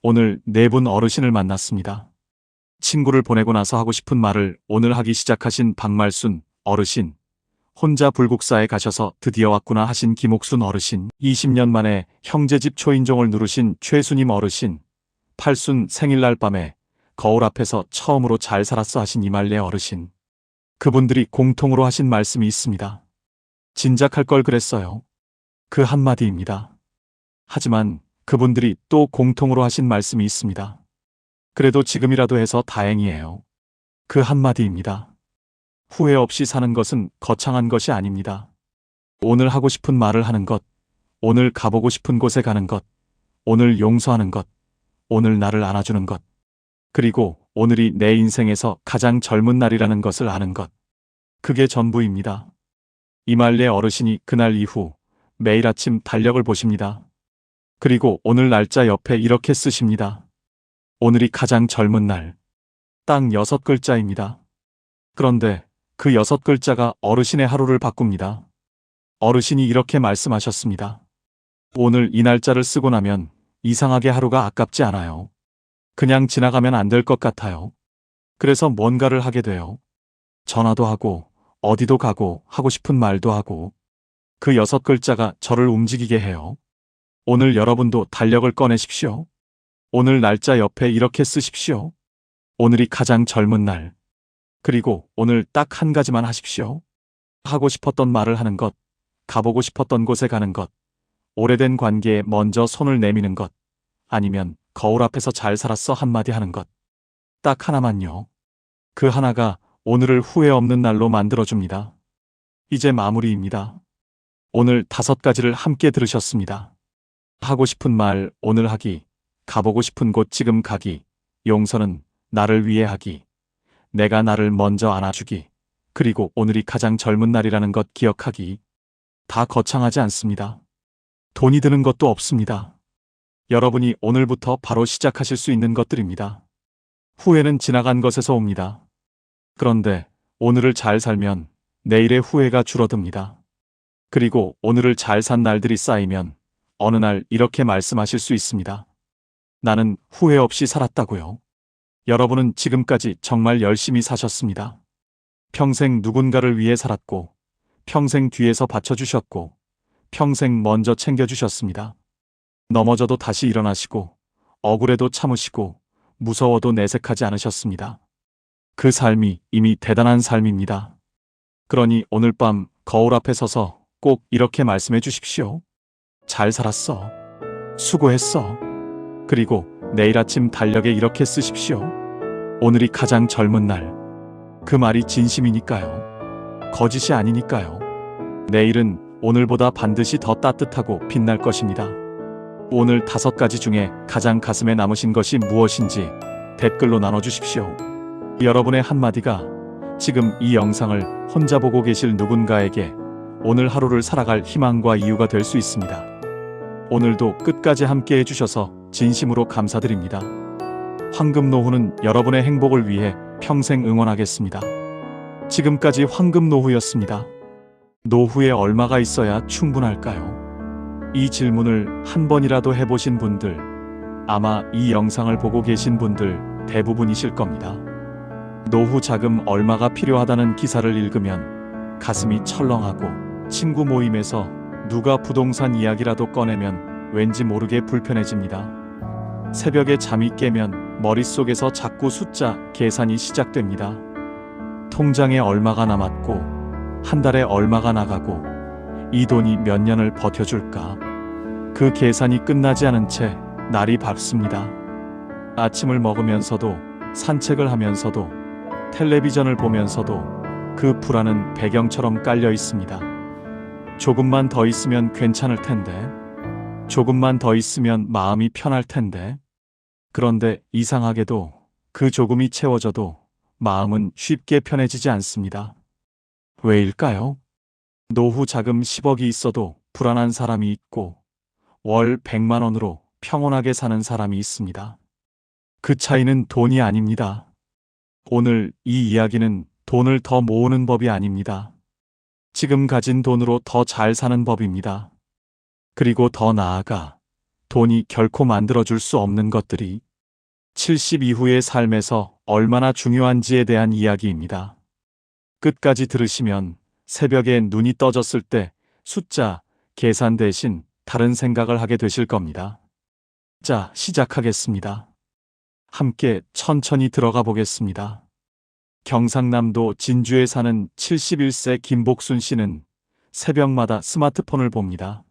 오늘 4분 어르신을 만났습니다. 친구를 보내고 나서 하고 싶은 말을 오늘 하기 시작하신 박말순 어르신, 혼자 불국사에 가셔서 드디어 왔구나 하신 김옥순 어르신, 20년 만에 형제집 초인종을 누르신 최순임 어르신, 팔순 생일날 밤에 거울 앞에서 처음으로 잘 살았어 하신 이말래 어르신. 그분들이 공통으로 하신 말씀이 있습니다. 진작할 걸 그랬어요. 그 한마디입니다. 하지만 그분들이 또 공통으로 하신 말씀이 있습니다. 그래도 지금이라도 해서 다행이에요. 그 한마디입니다. 후회 없이 사는 것은 거창한 것이 아닙니다. 오늘 하고 싶은 말을 하는 것, 오늘 가보고 싶은 곳에 가는 것, 오늘 용서하는 것, 오늘 나를 안아주는 것, 그리고 오늘이 내 인생에서 가장 젊은 날이라는 것을 아는 것. 그게 전부입니다. 이말래 어르신이 그날 이후 매일 아침 달력을 보십니다. 그리고 오늘 날짜 옆에 이렇게 쓰십니다. 오늘이 가장 젊은 날. 딱 6글자입니다. 그런데 그 6글자가 어르신의 하루를 바꿉니다. 어르신이 이렇게 말씀하셨습니다. 오늘 이 날짜를 쓰고 나면 이상하게 하루가 아깝지 않아요. 그냥 지나가면 안 될 것 같아요. 그래서 뭔가를 하게 돼요. 전화도 하고 어디도 가고 하고 싶은 말도 하고. 그 6글자가 저를 움직이게 해요. 오늘 여러분도 달력을 꺼내십시오. 오늘 날짜 옆에 이렇게 쓰십시오. 오늘이 가장 젊은 날. 그리고 오늘 딱 한 가지만 하십시오. 하고 싶었던 말을 하는 것, 가보고 싶었던 곳에 가는 것, 오래된 관계에 먼저 손을 내미는 것, 아니면 거울 앞에서 잘 살았어 한마디 하는 것. 딱 하나만요. 그 하나가 오늘을 후회 없는 날로 만들어줍니다. 이제 마무리입니다. 오늘 5가지를 함께 들으셨습니다. 하고 싶은 말 오늘 하기, 가보고 싶은 곳 지금 가기, 용서는 나를 위해 하기, 내가 나를 먼저 안아주기, 그리고 오늘이 가장 젊은 날이라는 것 기억하기. 다 거창하지 않습니다. 돈이 드는 것도 없습니다. 여러분이 오늘부터 바로 시작하실 수 있는 것들입니다. 후회는 지나간 것에서 옵니다. 그런데 오늘을 잘 살면 내일의 후회가 줄어듭니다. 그리고 오늘을 잘 산 날들이 쌓이면 어느 날 이렇게 말씀하실 수 있습니다. 나는 후회 없이 살았다고요. 여러분은 지금까지 정말 열심히 사셨습니다. 평생 누군가를 위해 살았고, 평생 뒤에서 받쳐주셨고, 평생 먼저 챙겨주셨습니다. 넘어져도 다시 일어나시고, 억울해도 참으시고, 무서워도 내색하지 않으셨습니다. 그 삶이 이미 대단한 삶입니다. 그러니 오늘 밤 거울 앞에 서서 꼭 이렇게 말씀해 주십시오. 잘 살았어. 수고했어. 그리고 내일 아침 달력에 이렇게 쓰십시오. 오늘이 가장 젊은 날. 그 말이 진심이니까요. 거짓이 아니니까요. 내일은 오늘보다 반드시 더 따뜻하고 빛날 것입니다. 오늘 5가지 중에 가장 가슴에 남으신 것이 무엇인지 댓글로 나눠주십시오. 여러분의 한마디가 지금 이 영상을 혼자 보고 계실 누군가에게 오늘 하루를 살아갈 희망과 이유가 될 수 있습니다. 오늘도 끝까지 함께 해주셔서 진심으로 감사드립니다. 황금노후는 여러분의 행복을 위해 평생 응원하겠습니다. 지금까지 황금노후였습니다. 노후에 얼마가 있어야 충분할까요? 이 질문을 한 번이라도 해보신 분들, 아마 이 영상을 보고 계신 분들 대부분이실 겁니다. 노후 자금 얼마가 필요하다는 기사를 읽으면 가슴이 철렁하고 친구 모임에서 누가 부동산 이야기라도 꺼내면 왠지 모르게 불편해집니다. 새벽에 잠이 깨면 머릿속에서 자꾸 숫자 계산이 시작됩니다. 통장에 얼마가 남았고 한 달에 얼마가 나가고 이 돈이 몇 년을 버텨줄까? 그 계산이 끝나지 않은 채 날이 밝습니다. 아침을 먹으면서도 산책을 하면서도 텔레비전을 보면서도 그 불안은 배경처럼 깔려 있습니다. 조금만 더 있으면 괜찮을 텐데, 조금만 더 있으면 마음이 편할 텐데. 그런데 이상하게도 그 조금이 채워져도 마음은 쉽게 편해지지 않습니다. 왜일까요? 노후 자금 10억이 있어도 불안한 사람이 있고 월 100만 원으로 평온하게 사는 사람이 있습니다. 그 차이는 돈이 아닙니다. 오늘 이 이야기는 돈을 더 모으는 법이 아닙니다. 지금 가진 돈으로 더 잘 사는 법입니다. 그리고 더 나아가 돈이 결코 만들어줄 수 없는 것들이 70 이후의 삶에서 얼마나 중요한지에 대한 이야기입니다. 끝까지 들으시면 새벽에 눈이 떠졌을 때 숫자, 계산 대신 다른 생각을 하게 되실 겁니다. 자, 시작하겠습니다. 함께 천천히 들어가 보겠습니다. 경상남도 진주에 사는 71세 김복순 씨는 새벽마다 스마트폰을 봅니다.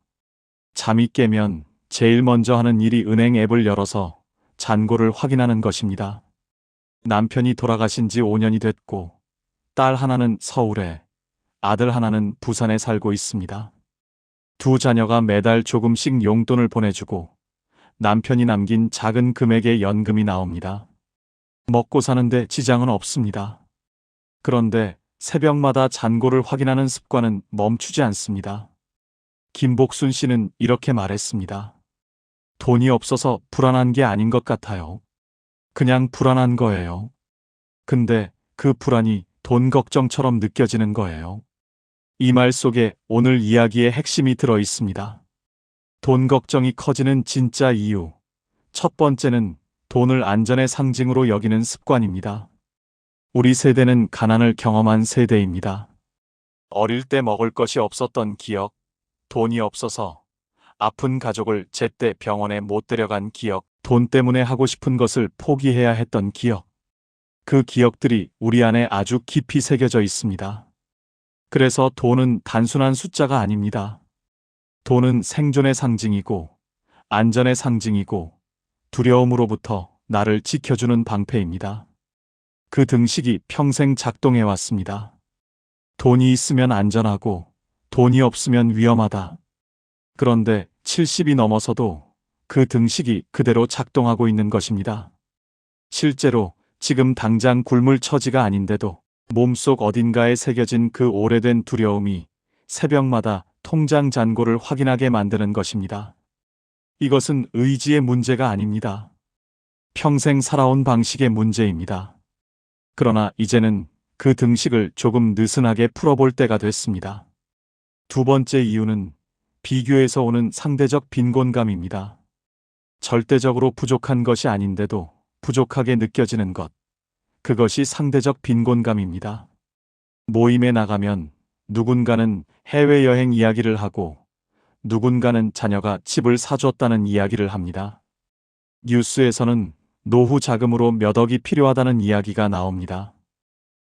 잠이 깨면 제일 먼저 하는 일이 은행 앱을 열어서 잔고를 확인하는 것입니다. 남편이 돌아가신 지 5년이 됐고 딸 하나는 서울에, 아들 하나는 부산에 살고 있습니다. 두 자녀가 매달 조금씩 용돈을 보내주고 남편이 남긴 작은 금액의 연금이 나옵니다. 먹고 사는데 지장은 없습니다. 그런데 새벽마다 잔고를 확인하는 습관은 멈추지 않습니다. 김복순 씨는 이렇게 말했습니다. 돈이 없어서 불안한 게 아닌 것 같아요. 그냥 불안한 거예요. 근데 그 불안이 돈 걱정처럼 느껴지는 거예요. 이 말 속에 오늘 이야기의 핵심이 들어 있습니다. 돈 걱정이 커지는 진짜 이유. 첫 번째는 돈을 안전의 상징으로 여기는 습관입니다. 우리 세대는 가난을 경험한 세대입니다. 어릴 때 먹을 것이 없었던 기억, 돈이 없어서 아픈 가족을 제때 병원에 못 데려간 기억, 돈 때문에 하고 싶은 것을 포기해야 했던 기억. 그 기억들이 우리 안에 아주 깊이 새겨져 있습니다. 그래서 돈은 단순한 숫자가 아닙니다. 돈은 생존의 상징이고, 안전의 상징이고, 두려움으로부터 나를 지켜주는 방패입니다. 그 등식이 평생 작동해 왔습니다. 돈이 있으면 안전하고, 돈이 없으면 위험하다. 그런데 70이 넘어서도 그 등식이 그대로 작동하고 있는 것입니다. 실제로 지금 당장 굶을 처지가 아닌데도 몸속 어딘가에 새겨진 그 오래된 두려움이 새벽마다 통장 잔고를 확인하게 만드는 것입니다. 이것은 의지의 문제가 아닙니다. 평생 살아온 방식의 문제입니다. 그러나 이제는 그 등식을 조금 느슨하게 풀어볼 때가 됐습니다. 두 번째 이유는 비교에서 오는 상대적 빈곤감입니다. 절대적으로 부족한 것이 아닌데도 부족하게 느껴지는 것. 그것이 상대적 빈곤감입니다. 모임에 나가면 누군가는 해외여행 이야기를 하고 누군가는 자녀가 집을 사줬다는 이야기를 합니다. 뉴스에서는 노후 자금으로 몇 억이 필요하다는 이야기가 나옵니다.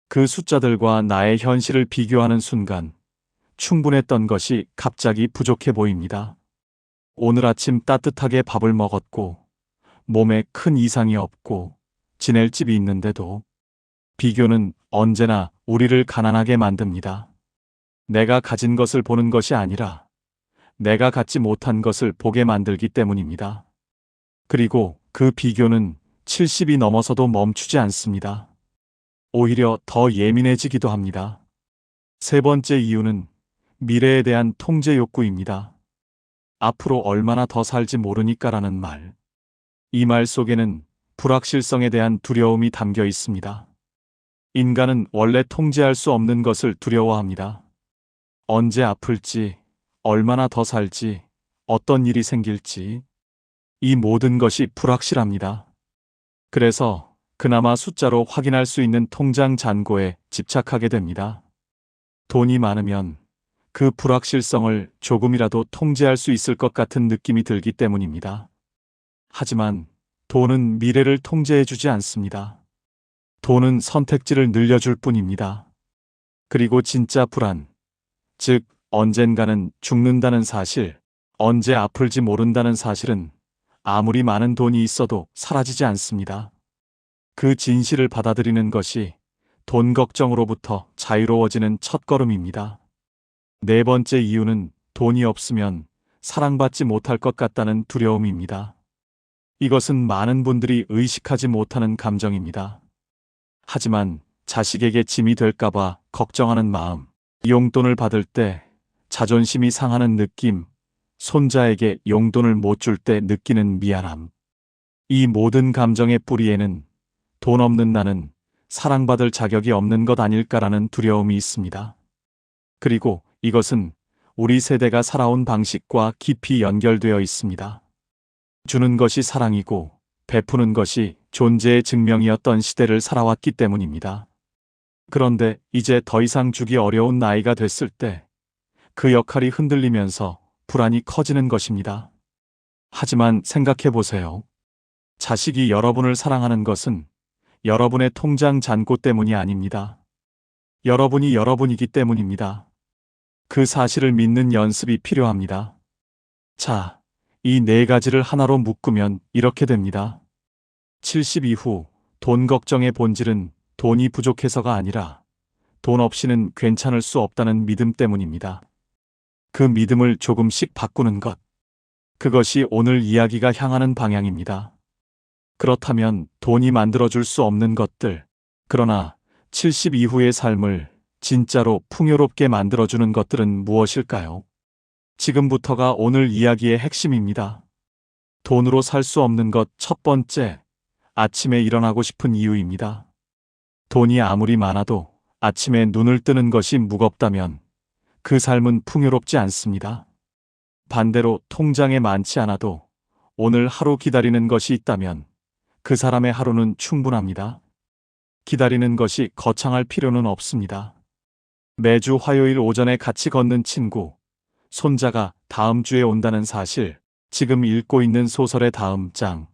그 숫자들과 나의 현실을 비교하는 순간 충분했던 것이 갑자기 부족해 보입니다. 오늘 아침 따뜻하게 밥을 먹었고 몸에 큰 이상이 없고 지낼 집이 있는데도 비교는 언제나 우리를 가난하게 만듭니다. 내가 가진 것을 보는 것이 아니라 내가 갖지 못한 것을 보게 만들기 때문입니다. 그리고 그 비교는 70이 넘어서도 멈추지 않습니다. 오히려 더 예민해지기도 합니다. 세 번째 이유는 미래에 대한 통제 욕구입니다. 앞으로 얼마나 더 살지 모르니까라는 말. 이 말 속에는 불확실성에 대한 두려움이 담겨 있습니다. 인간은 원래 통제할 수 없는 것을 두려워합니다. 언제 아플지, 얼마나 더 살지, 어떤 일이 생길지, 이 모든 것이 불확실합니다. 그래서 그나마 숫자로 확인할 수 있는 통장 잔고에 집착하게 됩니다. 돈이 많으면 그 불확실성을 조금이라도 통제할 수 있을 것 같은 느낌이 들기 때문입니다. 하지만 돈은 미래를 통제해주지 않습니다. 돈은 선택지를 늘려줄 뿐입니다. 그리고 진짜 불안, 즉 언젠가는 죽는다는 사실, 언제 아플지 모른다는 사실은 아무리 많은 돈이 있어도 사라지지 않습니다. 그 진실을 받아들이는 것이 돈 걱정으로부터 자유로워지는 첫걸음입니다. 네 번째 이유는 돈이 없으면 사랑받지 못할 것 같다는 두려움입니다. 이것은 많은 분들이 의식하지 못하는 감정입니다. 하지만 자식에게 짐이 될까봐 걱정하는 마음, 용돈을 받을 때 자존심이 상하는 느낌, 손자에게 용돈을 못 줄 때 느끼는 미안함. 이 모든 감정의 뿌리에는 돈 없는 나는 사랑받을 자격이 없는 것 아닐까라는 두려움이 있습니다. 그리고 이것은 우리 세대가 살아온 방식과 깊이 연결되어 있습니다. 주는 것이 사랑이고 베푸는 것이 존재의 증명이었던 시대를 살아왔기 때문입니다. 그런데 이제 더 이상 주기 어려운 나이가 됐을 때 그 역할이 흔들리면서 불안이 커지는 것입니다. 하지만 생각해 보세요. 자식이 여러분을 사랑하는 것은 여러분의 통장 잔고 때문이 아닙니다. 여러분이 여러분이기 때문입니다. 그 사실을 믿는 연습이 필요합니다. 자, 이 네 가지를 하나로 묶으면 이렇게 됩니다. 70 이후 돈 걱정의 본질은 돈이 부족해서가 아니라 돈 없이는 괜찮을 수 없다는 믿음 때문입니다. 그 믿음을 조금씩 바꾸는 것. 그것이 오늘 이야기가 향하는 방향입니다. 그렇다면 돈이 만들어줄 수 없는 것들, 그러나 70 이후의 삶을 진짜로 풍요롭게 만들어주는 것들은 무엇일까요? 지금부터가 오늘 이야기의 핵심입니다. 돈으로 살 수 없는 것 첫 번째, 아침에 일어나고 싶은 이유입니다. 돈이 아무리 많아도 아침에 눈을 뜨는 것이 무겁다면 그 삶은 풍요롭지 않습니다. 반대로 통장에 많지 않아도 오늘 하루 기다리는 것이 있다면 그 사람의 하루는 충분합니다. 기다리는 것이 거창할 필요는 없습니다. 매주 화요일 오전에 같이 걷는 친구, 손자가 다음 주에 온다는 사실, 지금 읽고 있는 소설의 다음 장,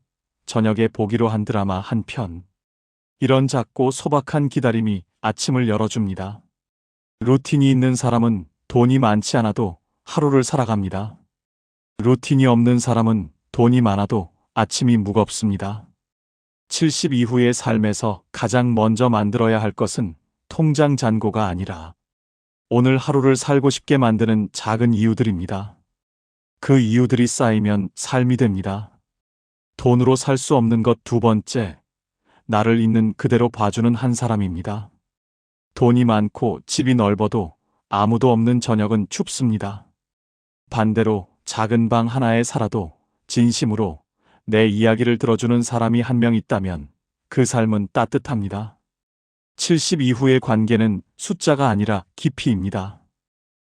저녁에 보기로 한 드라마 한 편. 이런 작고 소박한 기다림이 아침을 열어줍니다. 루틴이 있는 사람은 돈이 많지 않아도 하루를 살아갑니다. 루틴이 없는 사람은 돈이 많아도 아침이 무겁습니다. 70 이후의 삶에서 가장 먼저 만들어야 할 것은 통장 잔고가 아니라 오늘 하루를 살고 싶게 만드는 작은 이유들입니다. 그 이유들이 쌓이면 삶이 됩니다. 돈으로 살 수 없는 것 두 번째, 나를 있는 그대로 봐주는 한 사람입니다. 돈이 많고 집이 넓어도 아무도 없는 저녁은 춥습니다. 반대로 작은 방 하나에 살아도 진심으로 내 이야기를 들어주는 사람이 한 명 있다면 그 삶은 따뜻합니다. 70 이후의 관계는 숫자가 아니라 깊이입니다.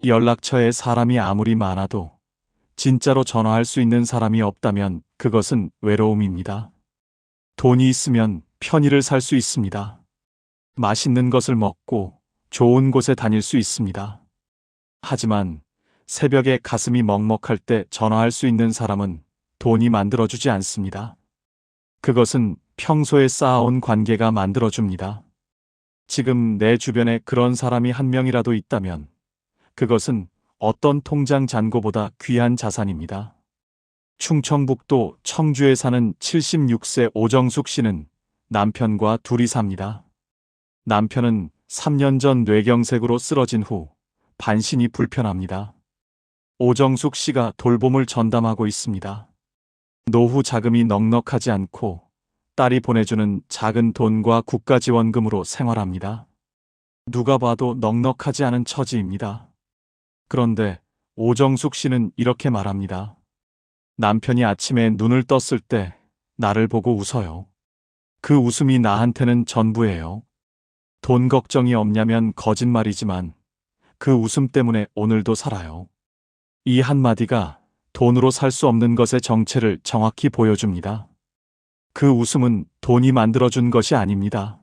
연락처에 사람이 아무리 많아도 진짜로 전화할 수 있는 사람이 없다면 그것은 외로움입니다. 돈이 있으면 편의를 살 수 있습니다. 맛있는 것을 먹고 좋은 곳에 다닐 수 있습니다. 하지만 새벽에 가슴이 먹먹할 때 전화할 수 있는 사람은 돈이 만들어주지 않습니다. 그것은 평소에 쌓아온 관계가 만들어줍니다. 지금 내 주변에 그런 사람이 한 명이라도 있다면 그것은 어떤 통장 잔고보다 귀한 자산입니다. 충청북도 청주에 사는 76세 오정숙 씨는 남편과 둘이 삽니다. 남편은 3년 전 뇌경색으로 쓰러진 후 반신이 불편합니다. 오정숙 씨가 돌봄을 전담하고 있습니다. 노후 자금이 넉넉하지 않고 딸이 보내주는 작은 돈과 국가지원금으로 생활합니다. 누가 봐도 넉넉하지 않은 처지입니다. 그런데 오정숙 씨는 이렇게 말합니다. 남편이 아침에 눈을 떴을 때 나를 보고 웃어요. 그 웃음이 나한테는 전부예요. 돈 걱정이 없냐면 거짓말이지만 그 웃음 때문에 오늘도 살아요. 이 한마디가 돈으로 살 수 없는 것의 정체를 정확히 보여줍니다. 그 웃음은 돈이 만들어준 것이 아닙니다.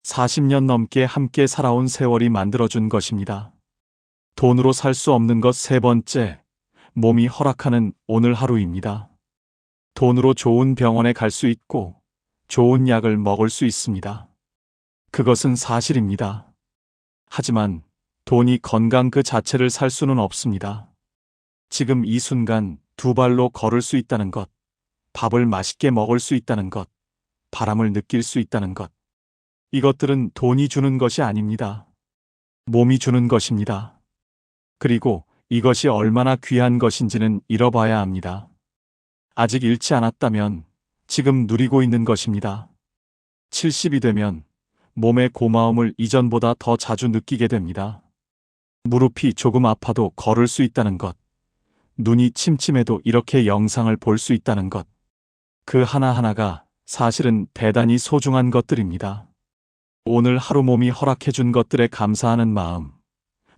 40년 넘게 함께 살아온 세월이 만들어준 것입니다. 돈으로 살 수 없는 것 세 번째, 몸이 허락하는 오늘 하루입니다. 돈으로 좋은 병원에 갈 수 있고 좋은 약을 먹을 수 있습니다. 그것은 사실입니다. 하지만 돈이 건강 그 자체를 살 수는 없습니다. 지금 이 순간 두 발로 걸을 수 있다는 것, 밥을 맛있게 먹을 수 있다는 것, 바람을 느낄 수 있다는 것. 이것들은 돈이 주는 것이 아닙니다. 몸이 주는 것입니다. 그리고 이것이 얼마나 귀한 것인지는 잃어봐야 합니다. 아직 잃지 않았다면 지금 누리고 있는 것입니다. 70이 되면 몸의 고마움을 이전보다 더 자주 느끼게 됩니다. 무릎이 조금 아파도 걸을 수 있다는 것, 눈이 침침해도 이렇게 영상을 볼 수 있다는 것, 그 하나하나가 사실은 대단히 소중한 것들입니다. 오늘 하루 몸이 허락해준 것들에 감사하는 마음,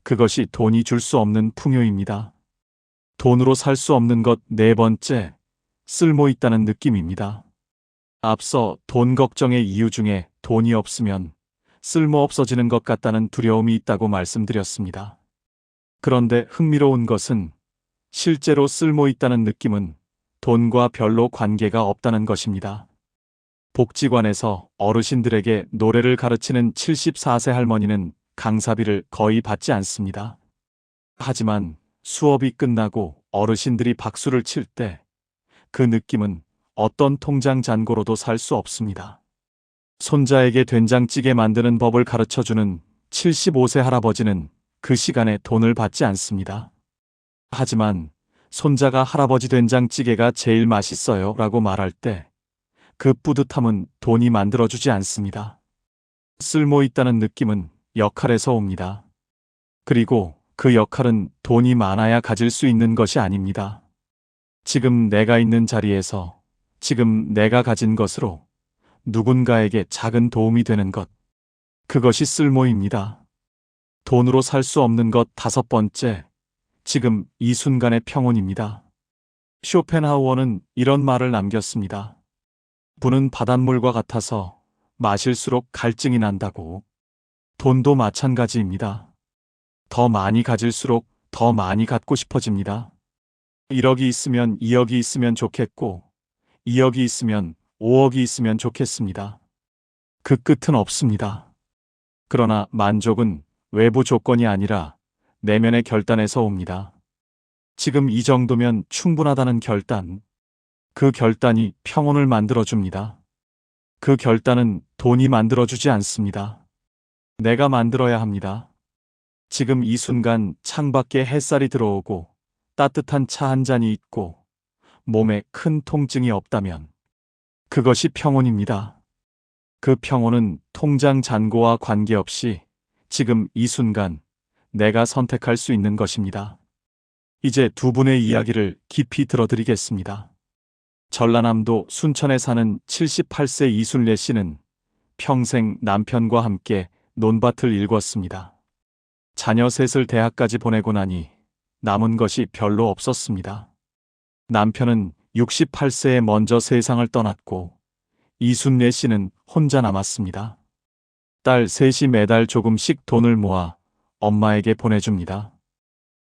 그것이 돈이 줄 수 없는 풍요입니다. 돈으로 살 수 없는 것 네 번째, 쓸모 있다는 느낌입니다. 앞서 돈 걱정의 이유 중에 돈이 없으면 쓸모 없어지는 것 같다는 두려움이 있다고 말씀드렸습니다. 그런데 흥미로운 것은 실제로 쓸모 있다는 느낌은 돈과 별로 관계가 없다는 것입니다. 복지관에서 어르신들에게 노래를 가르치는 74세 할머니는 강사비를 거의 받지 않습니다. 하지만 수업이 끝나고 어르신들이 박수를 칠 때 그 느낌은 어떤 통장 잔고로도 살 수 없습니다. 손자에게 된장찌개 만드는 법을 가르쳐주는 75세 할아버지는 그 시간에 돈을 받지 않습니다. 하지만 손자가 할아버지 된장찌개가 제일 맛있어요 라고 말할 때 그 뿌듯함은 돈이 만들어주지 않습니다. 쓸모 있다는 느낌은 역할에서 옵니다. 그리고 그 역할은 돈이 많아야 가질 수 있는 것이 아닙니다. 지금 내가 있는 자리에서 지금 내가 가진 것으로 누군가에게 작은 도움이 되는 것, 그것이 쓸모입니다. 돈으로 살 수 없는 것 다섯 번째, 지금 이 순간의 평온입니다. 쇼펜하우어는 이런 말을 남겼습니다. 부는 바닷물과 같아서 마실수록 갈증이 난다고. 돈도 마찬가지입니다. 더 많이 가질수록 더 많이 갖고 싶어집니다. 1억이 있으면 2억이 있으면 좋겠고 2억이 있으면 5억이 있으면 좋겠습니다. 그 끝은 없습니다. 그러나 만족은 외부 조건이 아니라 내면의 결단에서 옵니다. 지금 이 정도면 충분하다는 결단, 그 결단이 평온을 만들어줍니다. 그 결단은 돈이 만들어주지 않습니다. 내가 만들어야 합니다. 지금 이 순간 창밖에 햇살이 들어오고 따뜻한 차 한 잔이 있고 몸에 큰 통증이 없다면 그것이 평온입니다. 그 평온은 통장 잔고와 관계없이 지금 이 순간 내가 선택할 수 있는 것입니다. 이제 두 분의 이야기를 깊이 들어드리겠습니다. 전라남도 순천에 사는 78세 이순례 씨는 평생 남편과 함께 논밭을 일궜습니다. 자녀 셋을 대학까지 보내고 나니 남은 것이 별로 없었습니다. 남편은 68세에 먼저 세상을 떠났고 이순례 씨는 혼자 남았습니다. 딸 셋이 매달 조금씩 돈을 모아 엄마에게 보내줍니다.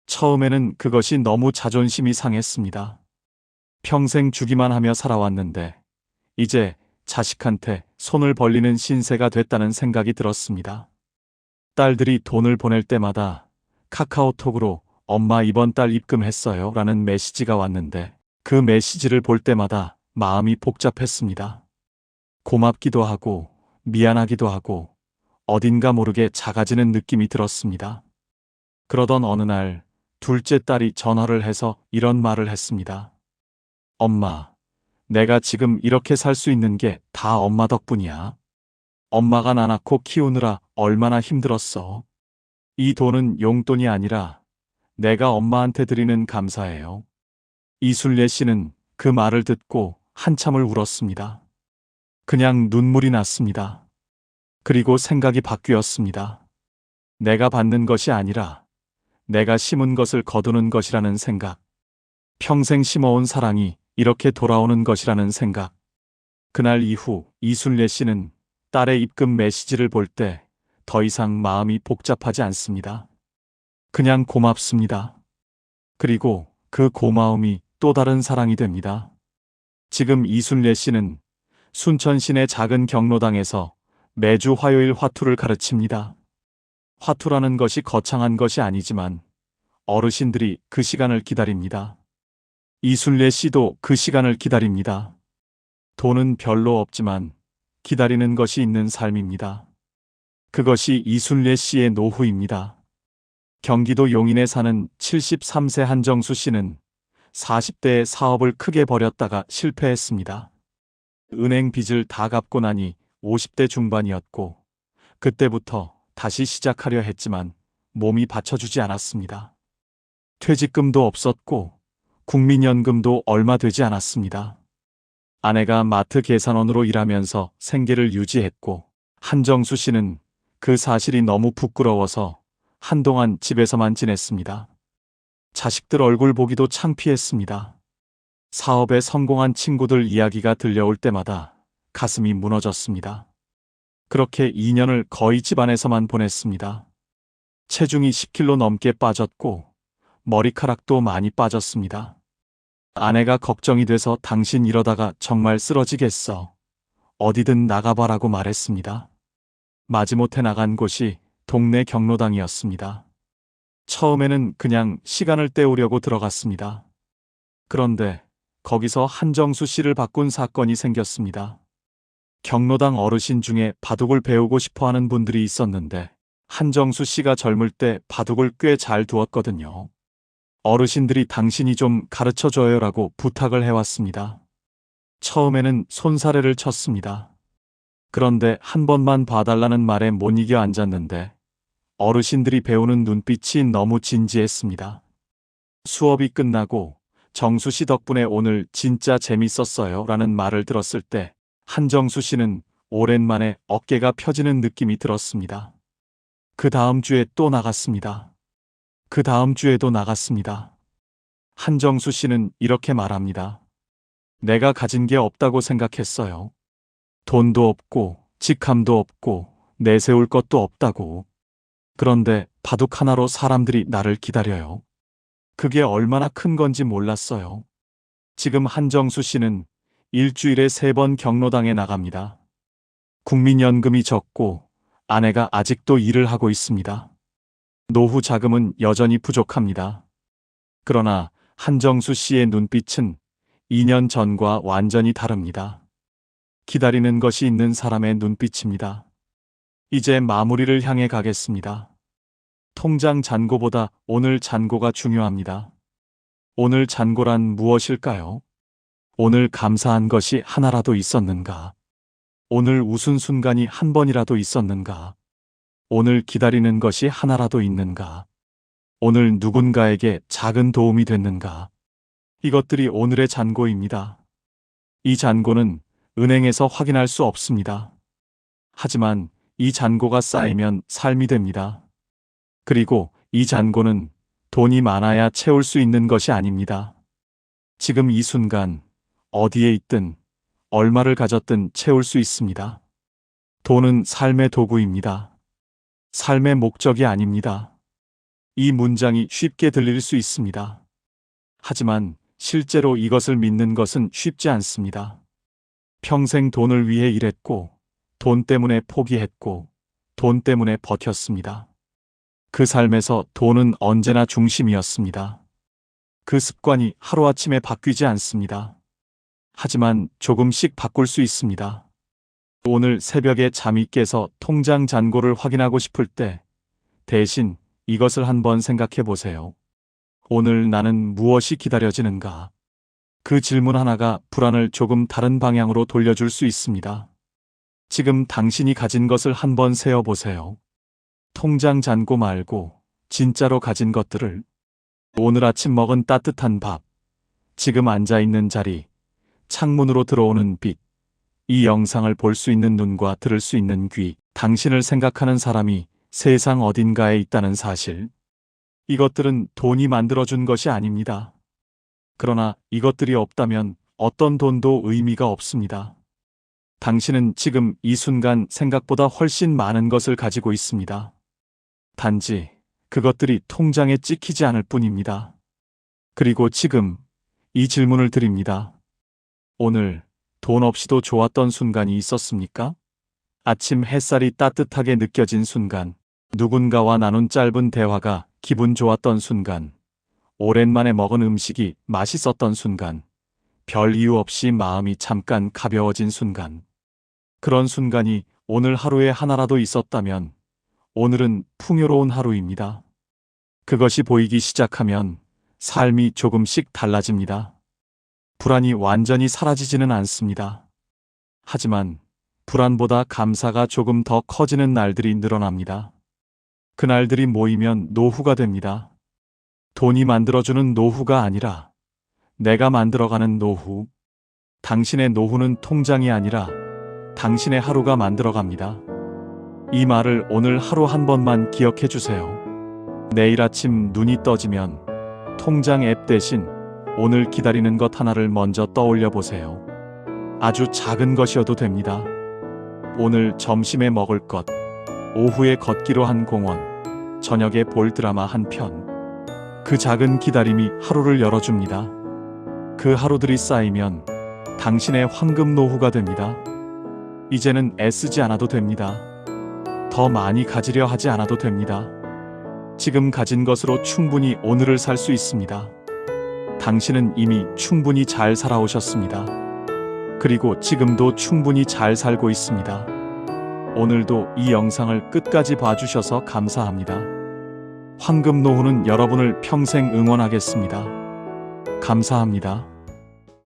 처음에는 그것이 너무 자존심이 상했습니다. 평생 주기만 하며 살아왔는데 이제 자식한테 손을 벌리는 신세가 됐다는 생각이 들었습니다. 딸들이 돈을 보낼 때마다 카카오톡으로 엄마 이번 달 입금했어요 라는 메시지가 왔는데 그 메시지를 볼 때마다 마음이 복잡했습니다. 고맙기도 하고 미안하기도 하고 어딘가 모르게 작아지는 느낌이 들었습니다. 그러던 어느 날 둘째 딸이 전화를 해서 이런 말을 했습니다. 엄마, 내가 지금 이렇게 살 수 있는 게 다 엄마 덕분이야. 엄마가 나 낳고 키우느라 얼마나 힘들었어. 이 돈은 용돈이 아니라 내가 엄마한테 드리는 감사예요. 이순례 씨는 그 말을 듣고 한참을 울었습니다. 그냥 눈물이 났습니다. 그리고 생각이 바뀌었습니다. 내가 받는 것이 아니라 내가 심은 것을 거두는 것이라는 생각. 평생 심어온 사랑이 이렇게 돌아오는 것이라는 생각. 그날 이후 이순례 씨는 딸의 입금 메시지를 볼 때 더 이상 마음이 복잡하지 않습니다. 그냥 고맙습니다. 그리고 그 고마움이 또 다른 사랑이 됩니다. 지금 이순례 씨는 순천 시내 작은 경로당에서 매주 화요일 화투를 가르칩니다. 화투라는 것이 거창한 것이 아니지만 어르신들이 그 시간을 기다립니다. 이순례 씨도 그 시간을 기다립니다. 돈은 별로 없지만 기다리는 것이 있는 삶입니다. 그것이 이순례 씨의 노후입니다. 경기도 용인에 사는 73세 한정수 씨는 40대에 사업을 크게 벌였다가 실패했습니다. 은행 빚을 다 갚고 나니 50대 중반이었고 그때부터 다시 시작하려 했지만 몸이 받쳐주지 않았습니다. 퇴직금도 없었고 국민연금도 얼마 되지 않았습니다. 아내가 마트 계산원으로 일하면서 생계를 유지했고 한정수 씨는 그 사실이 너무 부끄러워서 한동안 집에서만 지냈습니다. 자식들 얼굴 보기도 창피했습니다. 사업에 성공한 친구들 이야기가 들려올 때마다 가슴이 무너졌습니다. 그렇게 2년을 거의 집안에서만 보냈습니다. 체중이 10kg 넘게 빠졌고 머리카락도 많이 빠졌습니다. 아내가 걱정이 돼서 당신 이러다가 정말 쓰러지겠어. 어디든 나가봐라고 말했습니다. 마지못해 나간 곳이 동네 경로당이었습니다. 처음에는 그냥 시간을 때우려고 들어갔습니다. 그런데 거기서 한정수 씨를 바꾼 사건이 생겼습니다. 경로당 어르신 중에 바둑을 배우고 싶어 하는 분들이 있었는데 한정수 씨가 젊을 때 바둑을 꽤 잘 두었거든요. 어르신들이 당신이 좀 가르쳐줘요라고 부탁을 해왔습니다. 처음에는 손사래를 쳤습니다. 그런데 한 번만 봐달라는 말에 못 이겨 앉았는데 어르신들이 배우는 눈빛이 너무 진지했습니다. 수업이 끝나고 정수 씨 덕분에 오늘 진짜 재밌었어요 라는 말을 들었을 때 한정수 씨는 오랜만에 어깨가 펴지는 느낌이 들었습니다. 그 다음 주에 또 나갔습니다. 그 다음 주에도 나갔습니다. 한정수 씨는 이렇게 말합니다. 내가 가진 게 없다고 생각했어요. 돈도 없고 직함도 없고 내세울 것도 없다고. 그런데 바둑 하나로 사람들이 나를 기다려요. 그게 얼마나 큰 건지 몰랐어요. 지금 한정수 씨는 일주일에 3번 경로당에 나갑니다. 국민연금이 적고 아내가 아직도 일을 하고 있습니다. 노후 자금은 여전히 부족합니다. 그러나 한정수 씨의 눈빛은 2년 전과 완전히 다릅니다. 기다리는 것이 있는 사람의 눈빛입니다. 이제 마무리를 향해 가겠습니다. 통장 잔고보다 오늘 잔고가 중요합니다. 오늘 잔고란 무엇일까요? 오늘 감사한 것이 하나라도 있었는가? 오늘 웃은 순간이 한 번이라도 있었는가? 오늘 기다리는 것이 하나라도 있는가? 오늘 누군가에게 작은 도움이 됐는가? 이것들이 오늘의 잔고입니다. 이 잔고는 은행에서 확인할 수 없습니다. 하지만 이 잔고가 쌓이면 삶이 됩니다. 그리고 이 잔고는 돈이 많아야 채울 수 있는 것이 아닙니다. 지금 이 순간 어디에 있든 얼마를 가졌든 채울 수 있습니다. 돈은 삶의 도구입니다. 삶의 목적이 아닙니다. 이 문장이 쉽게 들릴 수 있습니다. 하지만 실제로 이것을 믿는 것은 쉽지 않습니다. 평생 돈을 위해 일했고 돈 때문에 포기했고 돈 때문에 버텼습니다. 그 삶에서 돈은 언제나 중심이었습니다. 그 습관이 하루아침에 바뀌지 않습니다. 하지만 조금씩 바꿀 수 있습니다. 오늘 새벽에 잠이 깨서 통장 잔고를 확인하고 싶을 때 대신 이것을 한번 생각해 보세요. 오늘 나는 무엇이 기다려지는가? 그 질문 하나가 불안을 조금 다른 방향으로 돌려줄 수 있습니다. 지금 당신이 가진 것을 한번 세어보세요. 통장 잔고 말고 진짜로 가진 것들을. 오늘 아침 먹은 따뜻한 밥, 지금 앉아있는 자리, 창문으로 들어오는 빛, 이 영상을 볼 수 있는 눈과 들을 수 있는 귀, 당신을 생각하는 사람이 세상 어딘가에 있다는 사실. 이것들은 돈이 만들어준 것이 아닙니다. 그러나 이것들이 없다면 어떤 돈도 의미가 없습니다. 당신은 지금 이 순간 생각보다 훨씬 많은 것을 가지고 있습니다. 단지 그것들이 통장에 찍히지 않을 뿐입니다. 그리고 지금 이 질문을 드립니다. 오늘 돈 없이도 좋았던 순간이 있었습니까? 아침 햇살이 따뜻하게 느껴진 순간, 누군가와 나눈 짧은 대화가 기분 좋았던 순간, 오랜만에 먹은 음식이 맛있었던 순간, 별 이유 없이 마음이 잠깐 가벼워진 순간. 그런 순간이 오늘 하루에 하나라도 있었다면 오늘은 풍요로운 하루입니다. 그것이 보이기 시작하면 삶이 조금씩 달라집니다. 불안이 완전히 사라지지는 않습니다. 하지만 불안보다 감사가 조금 더 커지는 날들이 늘어납니다. 그 날들이 모이면 노후가 됩니다. 돈이 만들어주는 노후가 아니라 내가 만들어가는 노후. 당신의 노후는 통장이 아니라 당신의 하루가 만들어갑니다. 이 말을 오늘 하루 한 번만 기억해 주세요. 내일 아침 눈이 떠지면 통장 앱 대신 오늘 기다리는 것 하나를 먼저 떠올려 보세요. 아주 작은 것이어도 됩니다. 오늘 점심에 먹을 것, 오후에 걷기로 한 공원, 저녁에 볼 드라마 한 편. 그 작은 기다림이 하루를 열어줍니다. 그 하루들이 쌓이면 당신의 황금 노후가 됩니다. 이제는 애쓰지 않아도 됩니다. 더 많이 가지려 하지 않아도 됩니다. 지금 가진 것으로 충분히 오늘을 살 수 있습니다. 당신은 이미 충분히 잘 살아오셨습니다. 그리고 지금도 충분히 잘 살고 있습니다. 오늘도 이 영상을 끝까지 봐주셔서 감사합니다. 황금 노후는 여러분을 평생 응원하겠습니다. 감사합니다.